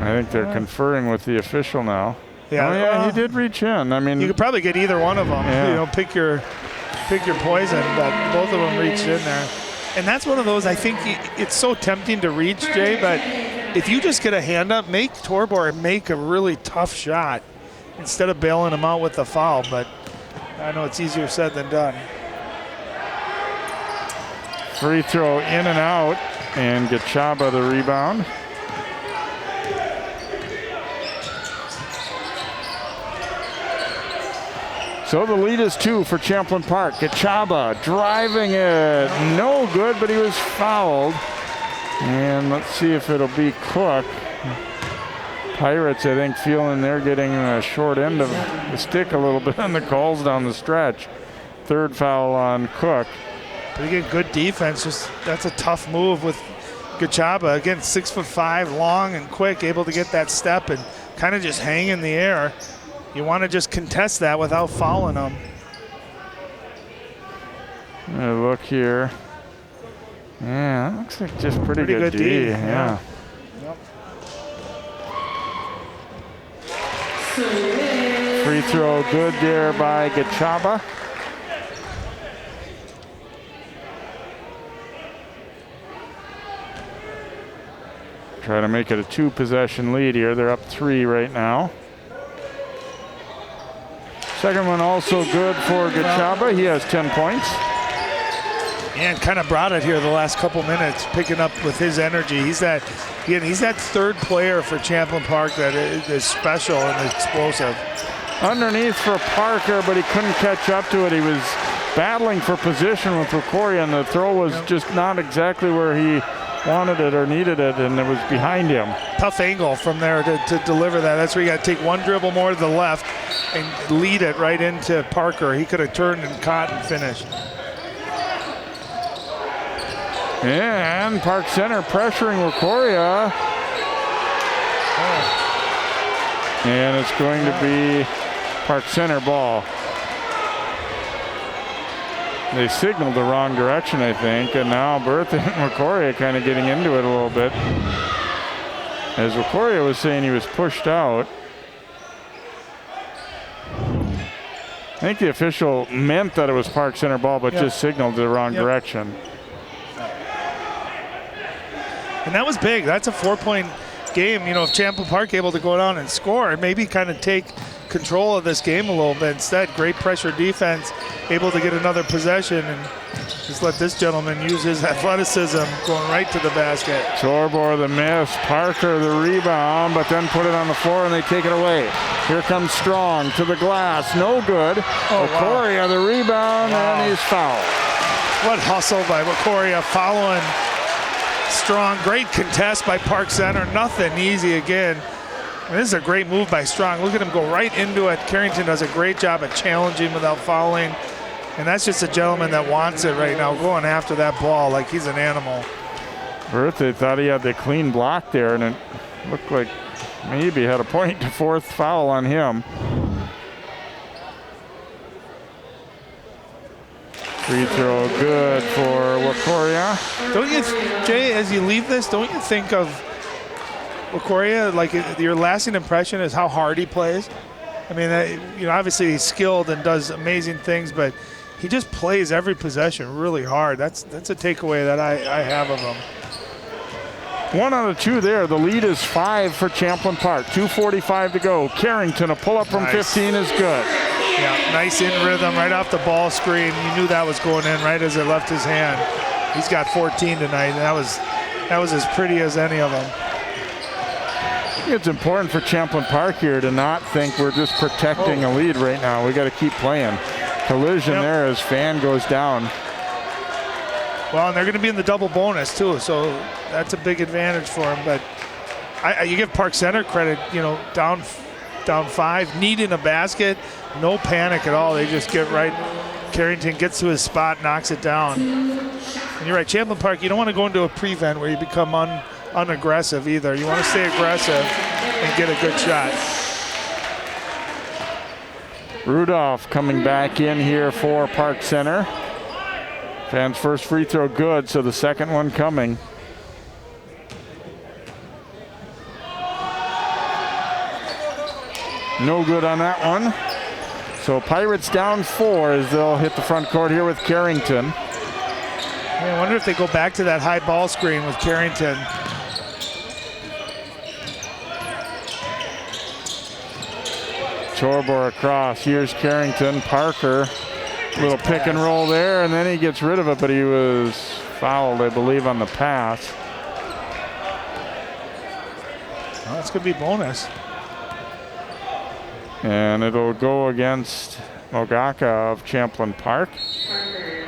S1: I think they're conferring with the official now.
S2: Yeah,
S1: he did reach in. I mean,
S2: you could probably get either one of them.
S1: Yeah.
S2: Pick your poison, but both of them reached in there. And that's one of those, I think it's so tempting to reach, Jay, but if you just get a hand up, make Torbor make a really tough shot instead of bailing him out with the foul, but I know it's easier said than done.
S1: Free throw in and out, and Gachaba the rebound. So the lead is 2 for Champlin Park. Gachaba driving it. No good, but he was fouled. And let's see if it'll be Cook. Pirates, I think, feeling they're getting a short end of the stick a little bit on the calls down the stretch. Third foul on Cook.
S2: But again, good defense. That's a tough move with Gachaba. Again, 6'5", long and quick, able to get that step and kind of just hang in the air. You want to just contest that without fouling them.
S1: Look here. Yeah, that looks like just pretty good D. Yeah.
S2: Yep.
S1: Free throw good there by Gachaba. Try to make it a 2-possession lead here. They're up 3 right now. Second one also good for Gachaba. He has 10 points.
S2: And kind of brought it here the last couple minutes, picking up with his energy. He's that third player for Champlin Park that is special and explosive.
S1: Underneath for Parker, but he couldn't catch up to it. He was battling for position with Macoria, and the throw was just not exactly where he wanted it or needed it, and it was behind him.
S2: Tough angle from there to deliver that. That's where you got to take one dribble more to the left and lead it right into Parker. He could have turned and caught and finished.
S1: And Park Center pressuring Macoria. And it's going to be Park Center ball. They signaled the wrong direction, I think, and now Bertha and Macoria kind of getting into it a little bit. As Macoria was saying, he was pushed out. I think the official meant that it was Park Center ball, but just signaled the wrong direction.
S2: And that was big. That's a 4-point game. If Champlin Park able to go down and score and maybe kind of take control of this game a little bit. Instead, great pressure defense, able to get another possession and just let this gentleman use his athleticism going right to the basket.
S1: Torbor the miss, Parker the rebound, but then put it on the floor and they take it away. Here comes Strong to the glass. No good. Okoria the rebound, and he's fouled.
S2: What hustle by Okoria following Strong. Great contest by Park Center. Nothing easy again. And this is a great move by Strong. Look at him go right into it. Carrington does a great job at challenging without fouling. And that's just a gentleman that wants it right now, going after that ball like he's an animal.
S1: Berthe thought he had the clean block there, and it looked like maybe had a point to fourth foul on him. Free throw good for Okoria.
S2: Don't you, Jay, as you leave this, don't you think of Okoria, like your lasting impression is how hard he plays? I mean, obviously he's skilled and does amazing things, but he just plays every possession really hard. That's a takeaway that I have of him.
S1: 1 out of 2 there. The lead is 5 for Champlin Park. 2:45 to go. Carrington, a pull-up from 15 is good.
S2: Yeah, nice in rhythm right off the ball screen. You knew that was going in right as it left his hand. He's got 14 tonight, and that was as pretty as any of them.
S1: I think it's important for Champlin Park here to not think we're just protecting a lead right now. We got to keep playing. Collision there as Fan goes down.
S2: Well, and they're going to be in the double bonus too, so that's a big advantage for them. But you give Park Center credit, down 5, needing a basket, no panic at all. They just get right. Carrington gets to his spot, knocks it down. And you're right, Champlin Park, you don't want to go into a prevent where you become unaggressive either. You want to stay aggressive and get a good shot.
S1: Rudolph coming back in here for Park Center. Fan's first free throw good, so the second one coming. No good on that one. So Pirates down 4 as they'll hit the front court here with Carrington.
S2: I wonder if they go back to that high ball screen with Carrington.
S1: Torbor across. Here's Carrington. Parker. Little pick and roll there, and then he gets rid of it, but he was fouled, I believe, on the pass.
S2: Well, that's going to be bonus.
S1: And it'll go against Mogaka of Champlin Park.
S6: Parker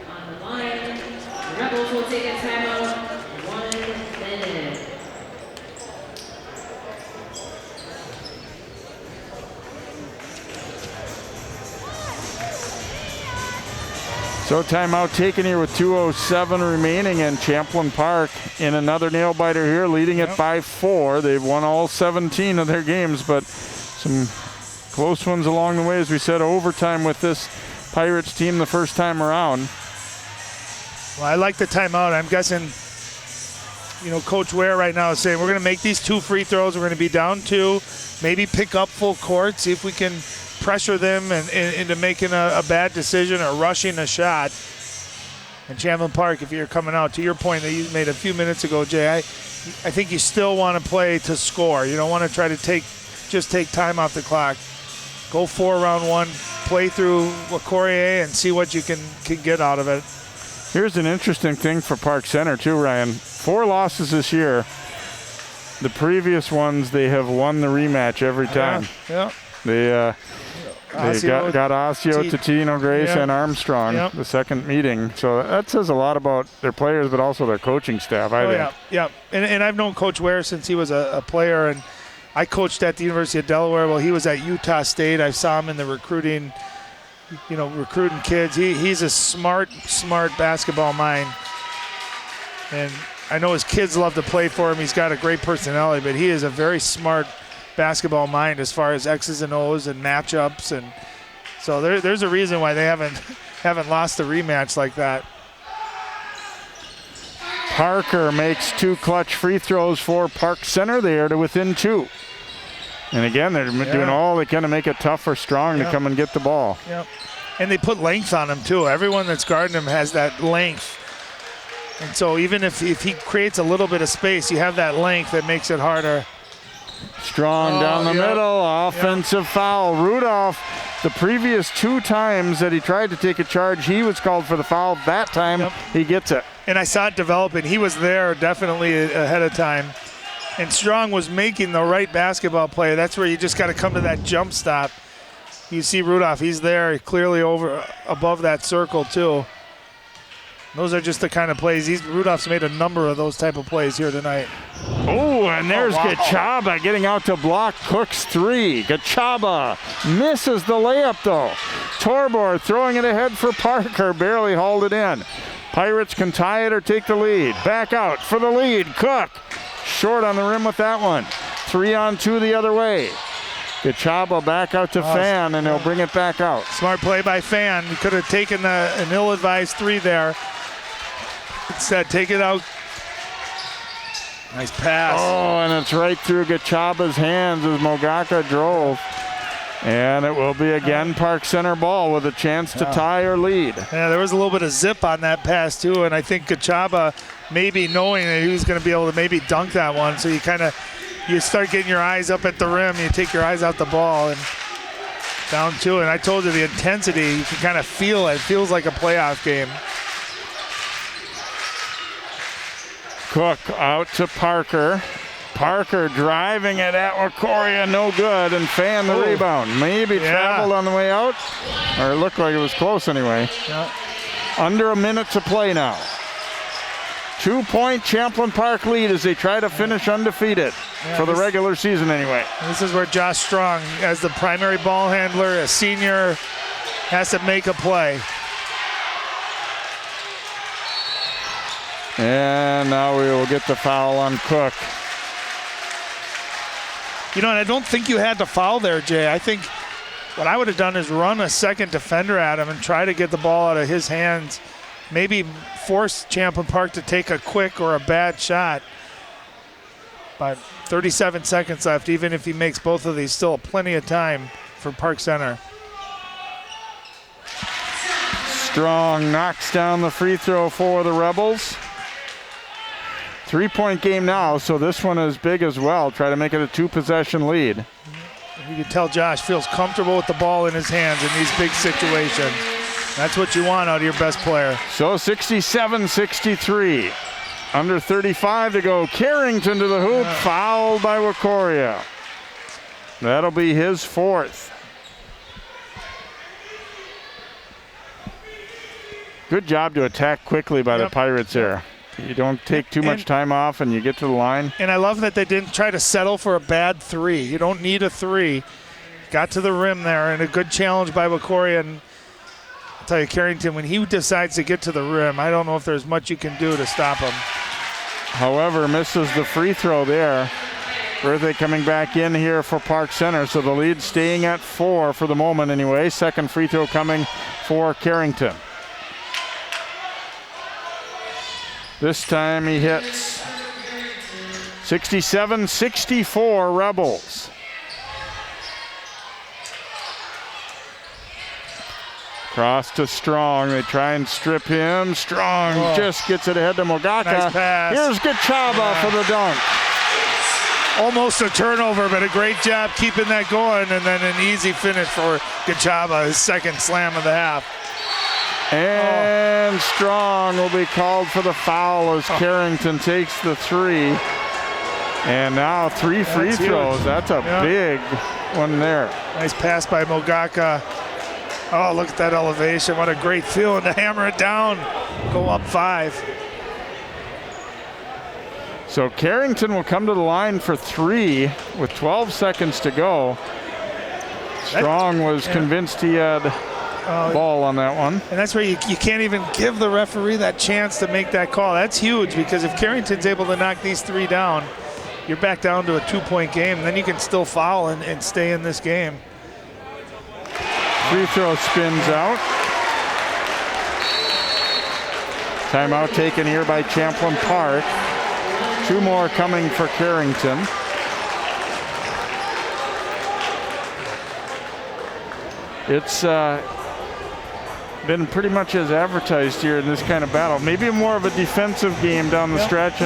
S6: on the line. The Rebels will take a timeout. 1 minute.
S1: So timeout taken here with 2:07 remaining, and Champlin Park in another nail biter here, leading it by 4. They've won all 17 of their games, but some close ones along the way. As we said, overtime with this Pirates team the first time around.
S2: Well, I like the timeout. I'm guessing, Coach Ware right now is saying we're going to make these 2 free throws. We're going to be down 2, maybe pick up full court, see if we can pressure them into making a bad decision or rushing a shot. And Champlin Park, if you're coming out, to your point that you made a few minutes ago, Jay, I think you still want to play to score. You don't want to try to just take time off the clock. Go 4 round 1, play through Okoria and see what you can get out of it.
S1: Here's an interesting thing for Park Center too, Ryan. 4 losses this year. The previous ones, they have won the rematch every time.
S2: Yeah.
S1: They got Osio, Totino, Grace, and Armstrong the second meeting. So that says a lot about their players, but also their coaching staff, I think.
S2: Yeah. And I've known Coach Ware since he was a player, and I coached at the University of Delaware while he was at Utah State. I saw him in the recruiting kids. He's a smart basketball mind. And I know his kids love to play for him. He's got a great personality, but he is a very smart basketball mind as far as X's and O's and matchups, and so there's a reason why they haven't lost a rematch like that.
S1: Parker makes 2 clutch free throws for Park Center. They are to within 2. And again, they're doing all they can to make it tough for Strong to come and get the ball.
S2: Yep. And they put length on him too. Everyone that's guarding him has that length. And so even if he creates a little bit of space, you have that length that makes it harder.
S1: Strong down the middle, offensive foul. Rudolph, the previous 2 times that he tried to take a charge, he was called for the foul. That time, he gets it.
S2: And I saw it developing. He was there definitely ahead of time. And Strong was making the right basketball play. That's where you just got to come to that jump stop. You see Rudolph, he's there clearly above that circle too. Those are just the kind of plays. Rudolph's made a number of those type of plays here tonight.
S1: Oh, and there's Gachaba getting out to block Cook's three. Gachaba misses the layup though. Torbor throwing it ahead for Parker, barely hauled it in. Pirates can tie it or take the lead. Back out for the lead, Cook. Short on the rim with that one. 3-on-2 the other way. Gachaba back out to Fan, and he'll bring it back out.
S2: Smart play by Fan. He could have taken an ill-advised three there. Instead, take it out. Nice pass.
S1: Oh, and it's right through Gachaba's hands as Mogaka drove. And it will be again Park Center ball with a chance to tie or lead.
S2: Yeah, there was a little bit of zip on that pass too, and I think Gachaba maybe knowing that he was going to be able to maybe dunk that one, so you start getting your eyes up at the rim, you take your eyes out the ball and down to it. And I told you the intensity, you can kind of feel it. It feels like a playoff game.
S1: Cook out to Parker. Parker driving it at Wacoria, no good, and Fan the rebound. Maybe traveled on the way out, or it looked like it was close anyway.
S2: Yeah.
S1: Under a minute to play now. 2-point Champlin Park lead as they try to finish undefeated for the regular season anyway.
S2: This is where Josh Strong, as the primary ball handler, a senior, has to make a play.
S1: And now we will get the foul on Cook.
S2: You know, and I don't think you had to foul there, Jay. I think what I would have done is run a second defender at him and try to get the ball out of his hands. Maybe force Champlin Park to take a quick or a bad shot. But 37 seconds left. Even if he makes both of these, still plenty of time for Park Center.
S1: Strong knocks down the free throw for the Rebels. 3-point game now, so this one is big as well. Try to make it a 2-possession lead.
S2: You can tell Josh feels comfortable with the ball in his hands in these big situations. That's what you want out of your best player.
S1: So 67-63. Under 35 to go. Carrington to the hoop, fouled by Wacoria. That'll be his fourth. Good job to attack quickly by the Pirates there. You don't take too much time off and you get to the line.
S2: And I love that they didn't try to settle for a bad three. You don't need a three. Got to the rim there, and a good challenge by Wacoria. And I'll tell you, Carrington, when he decides to get to the rim, I don't know if there's much you can do to stop him.
S1: However, misses the free throw there. Berthe coming back in here for Park Center, so the lead staying at 4 for the moment anyway. Second free throw coming for Carrington. This time he hits. 67-64 Rebels. Cross to Strong. They try and strip him. Strong just gets it ahead to Mogaka.
S2: Nice pass.
S1: Here's Gachaba for the dunk.
S2: Almost a turnover, but a great job keeping that going, and then an easy finish for Gachaba, his second slam of the half.
S1: And Strong will be called for the foul as Carrington takes the three. And now 3 free throws.
S2: Huge.
S1: That's a big one there.
S2: Nice pass by Mogaka. Oh, look at that elevation. What a great feeling to hammer it down. Go up 5.
S1: So Carrington will come to the line for 3 with 12 seconds to go. Strong was convinced he had ball on that one.
S2: And that's where you can't even give the referee that chance to make that call. That's huge, because if Carrington's able to knock these 3 down, you're back down to a 2-point game, and then you can still foul and stay in this game.
S1: Free throw spins out. Timeout taken here by Champlin Park. 2 more coming for Carrington. It's been pretty much as advertised here in this kind of battle. Maybe more of a defensive game down the stretch,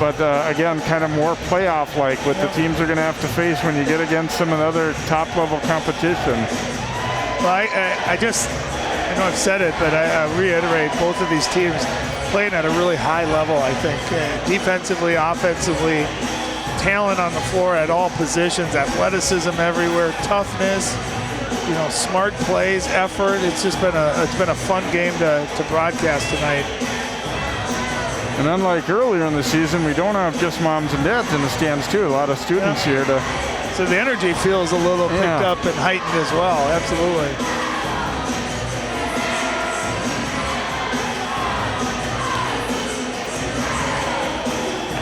S1: but again, kind of more playoff-like what the teams are going to have to face when you get against some of the other top-level competition.
S2: Well, I know I've said it, but I reiterate, both of these teams, playing at a really high level, I think. Defensively, offensively, talent on the floor at all positions, athleticism everywhere, toughness, you know, smart plays, effort. It's just been a fun game to broadcast tonight.
S1: And unlike earlier in the season, we don't have just moms and dads in the stands too. A lot of students here to.
S2: So the energy feels a little picked up and heightened as well. Absolutely.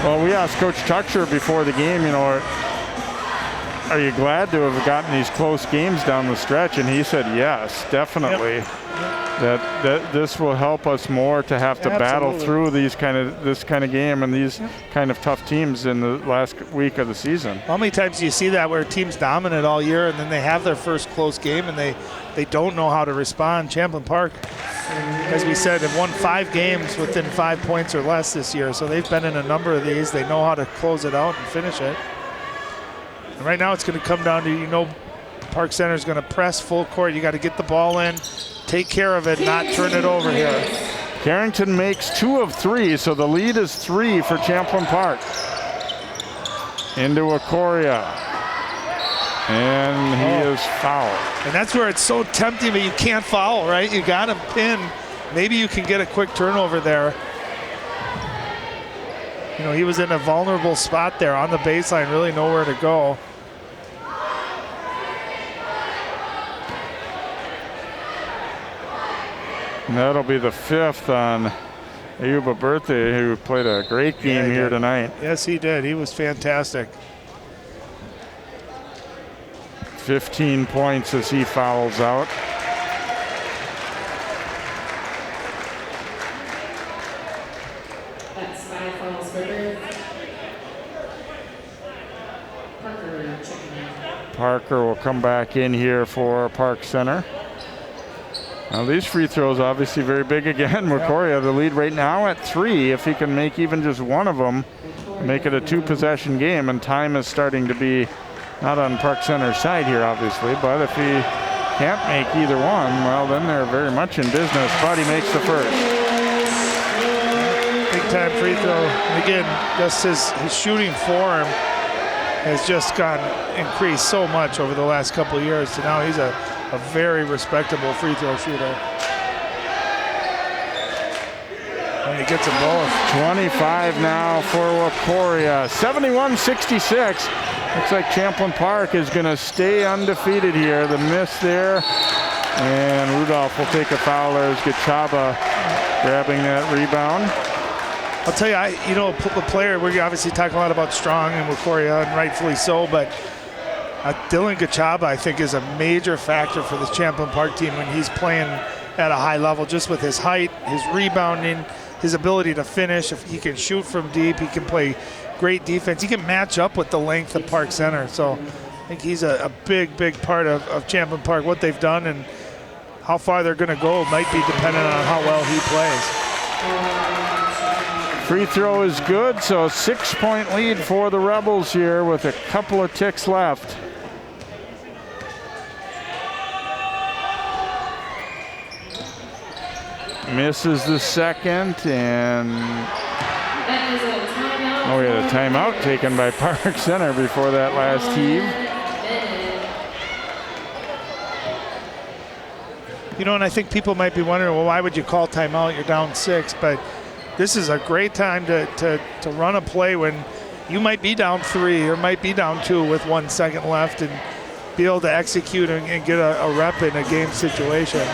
S1: Well, we asked Coach Tucker before the game, you know, are you glad to have gotten these close games down the stretch? And he said, yes, definitely.
S2: Yep.
S1: That this will help us more to have to battle through this kind of game and these kind of tough teams in the last week of the season.
S2: How many times do you see that where a team's dominant all year and then they have their first close game and they don't know how to respond? Champlin Park, as we said, have won 5 games within 5 points or less this year, so they've been in a number of these. They know how to close it out and finish it. And right now it's going to come down to, you know, Park Center is going to press full court. You got to get the ball in, take care of it, not turn it over here.
S1: Carrington makes 2 of 3, so the lead is 3 for Champlin Park. Into Ocoria. And he is fouled.
S2: And that's where it's so tempting, but you can't foul, right? You got him pinned. Maybe you can get a quick turnover there. You know, he was in a vulnerable spot there on the baseline, really nowhere to go.
S1: And that'll be the 5th on Ayuba Berthe, who played a great game here tonight.
S2: Yes, he did. He was fantastic.
S1: 15 points as he fouls out.
S6: That's 5 fouls for Bird. Parker checking in.
S1: Parker will come back in here for Park Center. Now these free throws obviously very big again. Ocoria, the lead right now at 3. If he can make even just one of them, make it a 2-possession game, and time is starting to be not on Park Center's side here, obviously, but if he can't make either one, well, then they're very much in business. But he makes the first.
S2: Big time free throw. And again, just his shooting form has just increased so much over the last couple of years. So now he's a very respectable free throw shooter. And he gets them both.
S1: 25 now for Ocoria. 71-66. Looks like Champlin Park is going to stay undefeated here. The miss there. And Rudolph will take a foul. There's Gachaba grabbing that rebound.
S2: I'll tell you, you know, a player, we're obviously talking a lot about Strong and Ocoria, and rightfully so, but Dylan Gachaba, I think, is a major factor for the Champlin Park team when he's playing at a high level, just with his height, his rebounding, his ability to finish. If he can shoot from deep, he can play great defense. He can match up with the length of Park Center. So I think he's a big part of Champlin Park. What they've done and how far they're going to go might be dependent on how well he plays.
S1: Free throw is good, so a 6-point lead for the Rebels here with a couple of ticks left. Misses the second, and we had a timeout taken by Park Center before that last heave.
S2: You know, and I think people might be wondering, well, why would you call timeout? You're down 6, but this is a great time to run a play when you might be down 3 or might be down 2 with 1 second left, and be able to execute and get a rep in a game situation.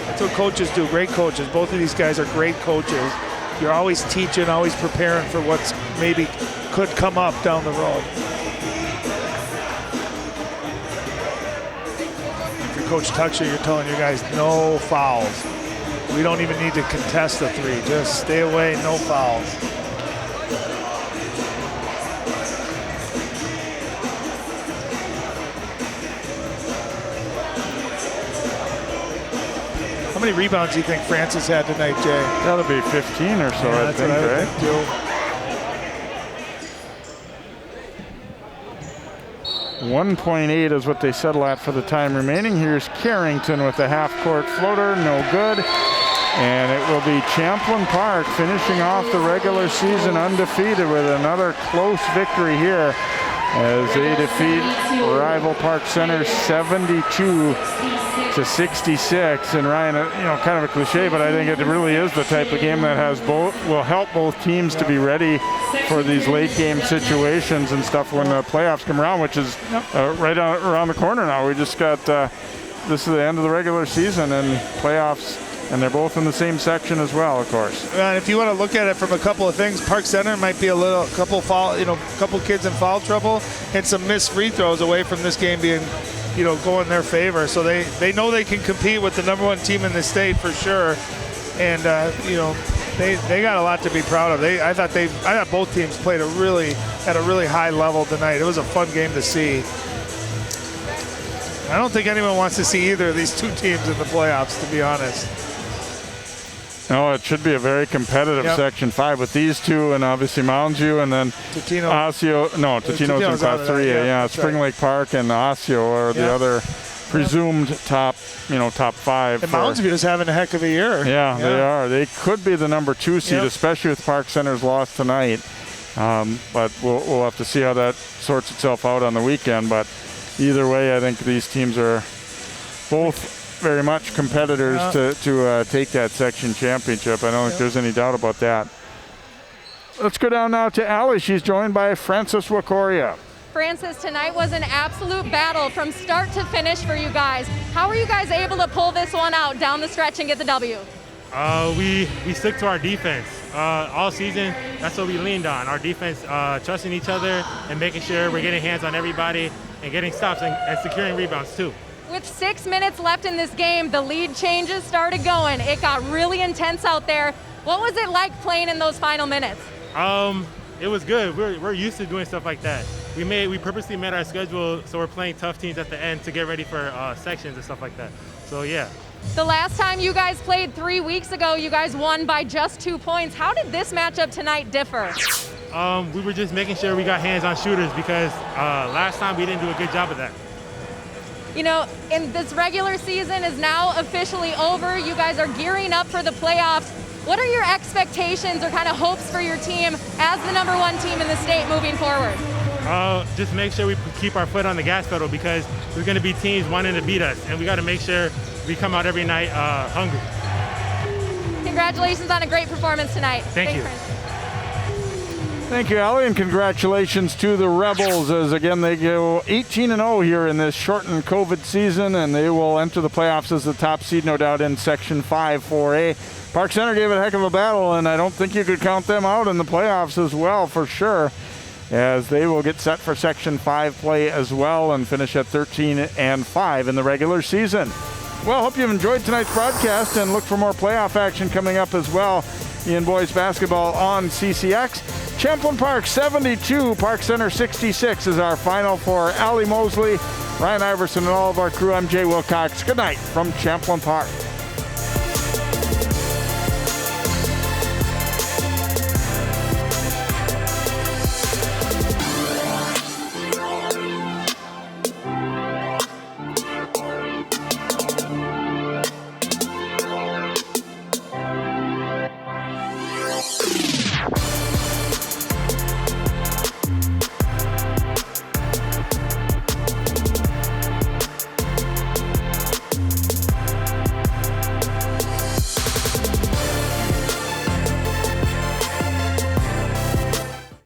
S2: That's what coaches do, great coaches. Both of these guys are great coaches. You're always teaching, always preparing for what's maybe could come up down the road. If you're Coach Tucker, you're telling your guys no fouls. We don't even need to contest the 3. Just stay away, no fouls. How many rebounds do you think Francis had tonight, Jay?
S1: That'll be 15 or so, I think, right?
S2: Think
S1: 1.8 is what they settle at for the time remaining. Here's Carrington with a half-court floater, no good. And it will be Champlin Park finishing off the regular season undefeated with another close victory here as they defeat rival Park Center 72-66. And Ryan, kind of a cliche, but I think it really is the type of game that will help both teams to be ready for these late game situations and stuff when the playoffs come around, which is right around the corner now. We just got this is the end of the regular season and playoffs. And they're both in the same section as well, of course.
S2: And if you want to look at it from a couple of things, Park Center might be couple kids in foul trouble and some missed free throws away from this game being, going their favor. So they know they can compete with the #1 team in the state for sure. And they got a lot to be proud of. I thought both teams played at a really high level tonight. It was a fun game to see. I don't think anyone wants to see either of these two teams in the playoffs, to be honest.
S1: No, it should be a very competitive Section 5 with these two, and obviously Mounds View, and then Osseo. No, Totino's in Class 3. Yeah, Spring
S2: right.
S1: Lake Park and Osseo are the other presumed top 5.
S2: And Mounds View is having a heck of a year.
S1: Yeah, they are. They could be the #2 seed, especially with Park Center's loss tonight. But we'll have to see how that sorts itself out on the weekend. But either way, I think these teams are both very much competitors to take that section championship. I don't think there's any doubt about that. Let's go down now to Allie. She's joined by Francis Wakoria.
S3: Francis, tonight was an absolute battle from start to finish for you guys. How were you guys able to pull this one out down the stretch and get the W?
S7: We stick to our defense. All season, that's what we leaned on. Our defense, trusting each other and making sure we're getting hands on everybody and getting stops and securing rebounds too.
S3: With 6 minutes left in this game, the lead changes started going. It got really intense out there. What was it like playing in those final minutes?
S7: It was good. We're used to doing stuff like that. We purposely made our schedule so we're playing tough teams at the end to get ready for sections and stuff like that. So yeah.
S3: The last time you guys played 3 weeks ago, you guys won by just 2 points. How did this matchup tonight differ?
S7: We were just making sure we got hands on shooters because last time we didn't do a good job of that.
S3: In this regular season is now officially over. You guys are gearing up for the playoffs. What are your expectations or kind of hopes for your team as the #1 team in the state moving forward?
S7: Just make sure we keep our foot on the gas pedal because there's going to be teams wanting to beat us, and we got to make sure we come out every night hungry.
S3: Congratulations on a great performance tonight.
S7: Thank you.
S3: Francis.
S1: Thank you, Allie, and congratulations to the Rebels as, again, they go 18-0 here in this shortened COVID season, and they will enter the playoffs as the top seed, no doubt, in Section 5 4A. Park Center gave it a heck of a battle, and I don't think you could count them out in the playoffs as well, for sure, as they will get set for Section 5 play as well and finish at 13-5 in the regular season. Well, hope you've enjoyed tonight's broadcast, and look for more playoff action coming up as well in boys basketball on CCX. Champlin Park 72, Park Center 66 is our final for Allie Mosley, Ryan Iverson, and all of our crew. I'm Jay Wilcox. Good night from Champlin Park.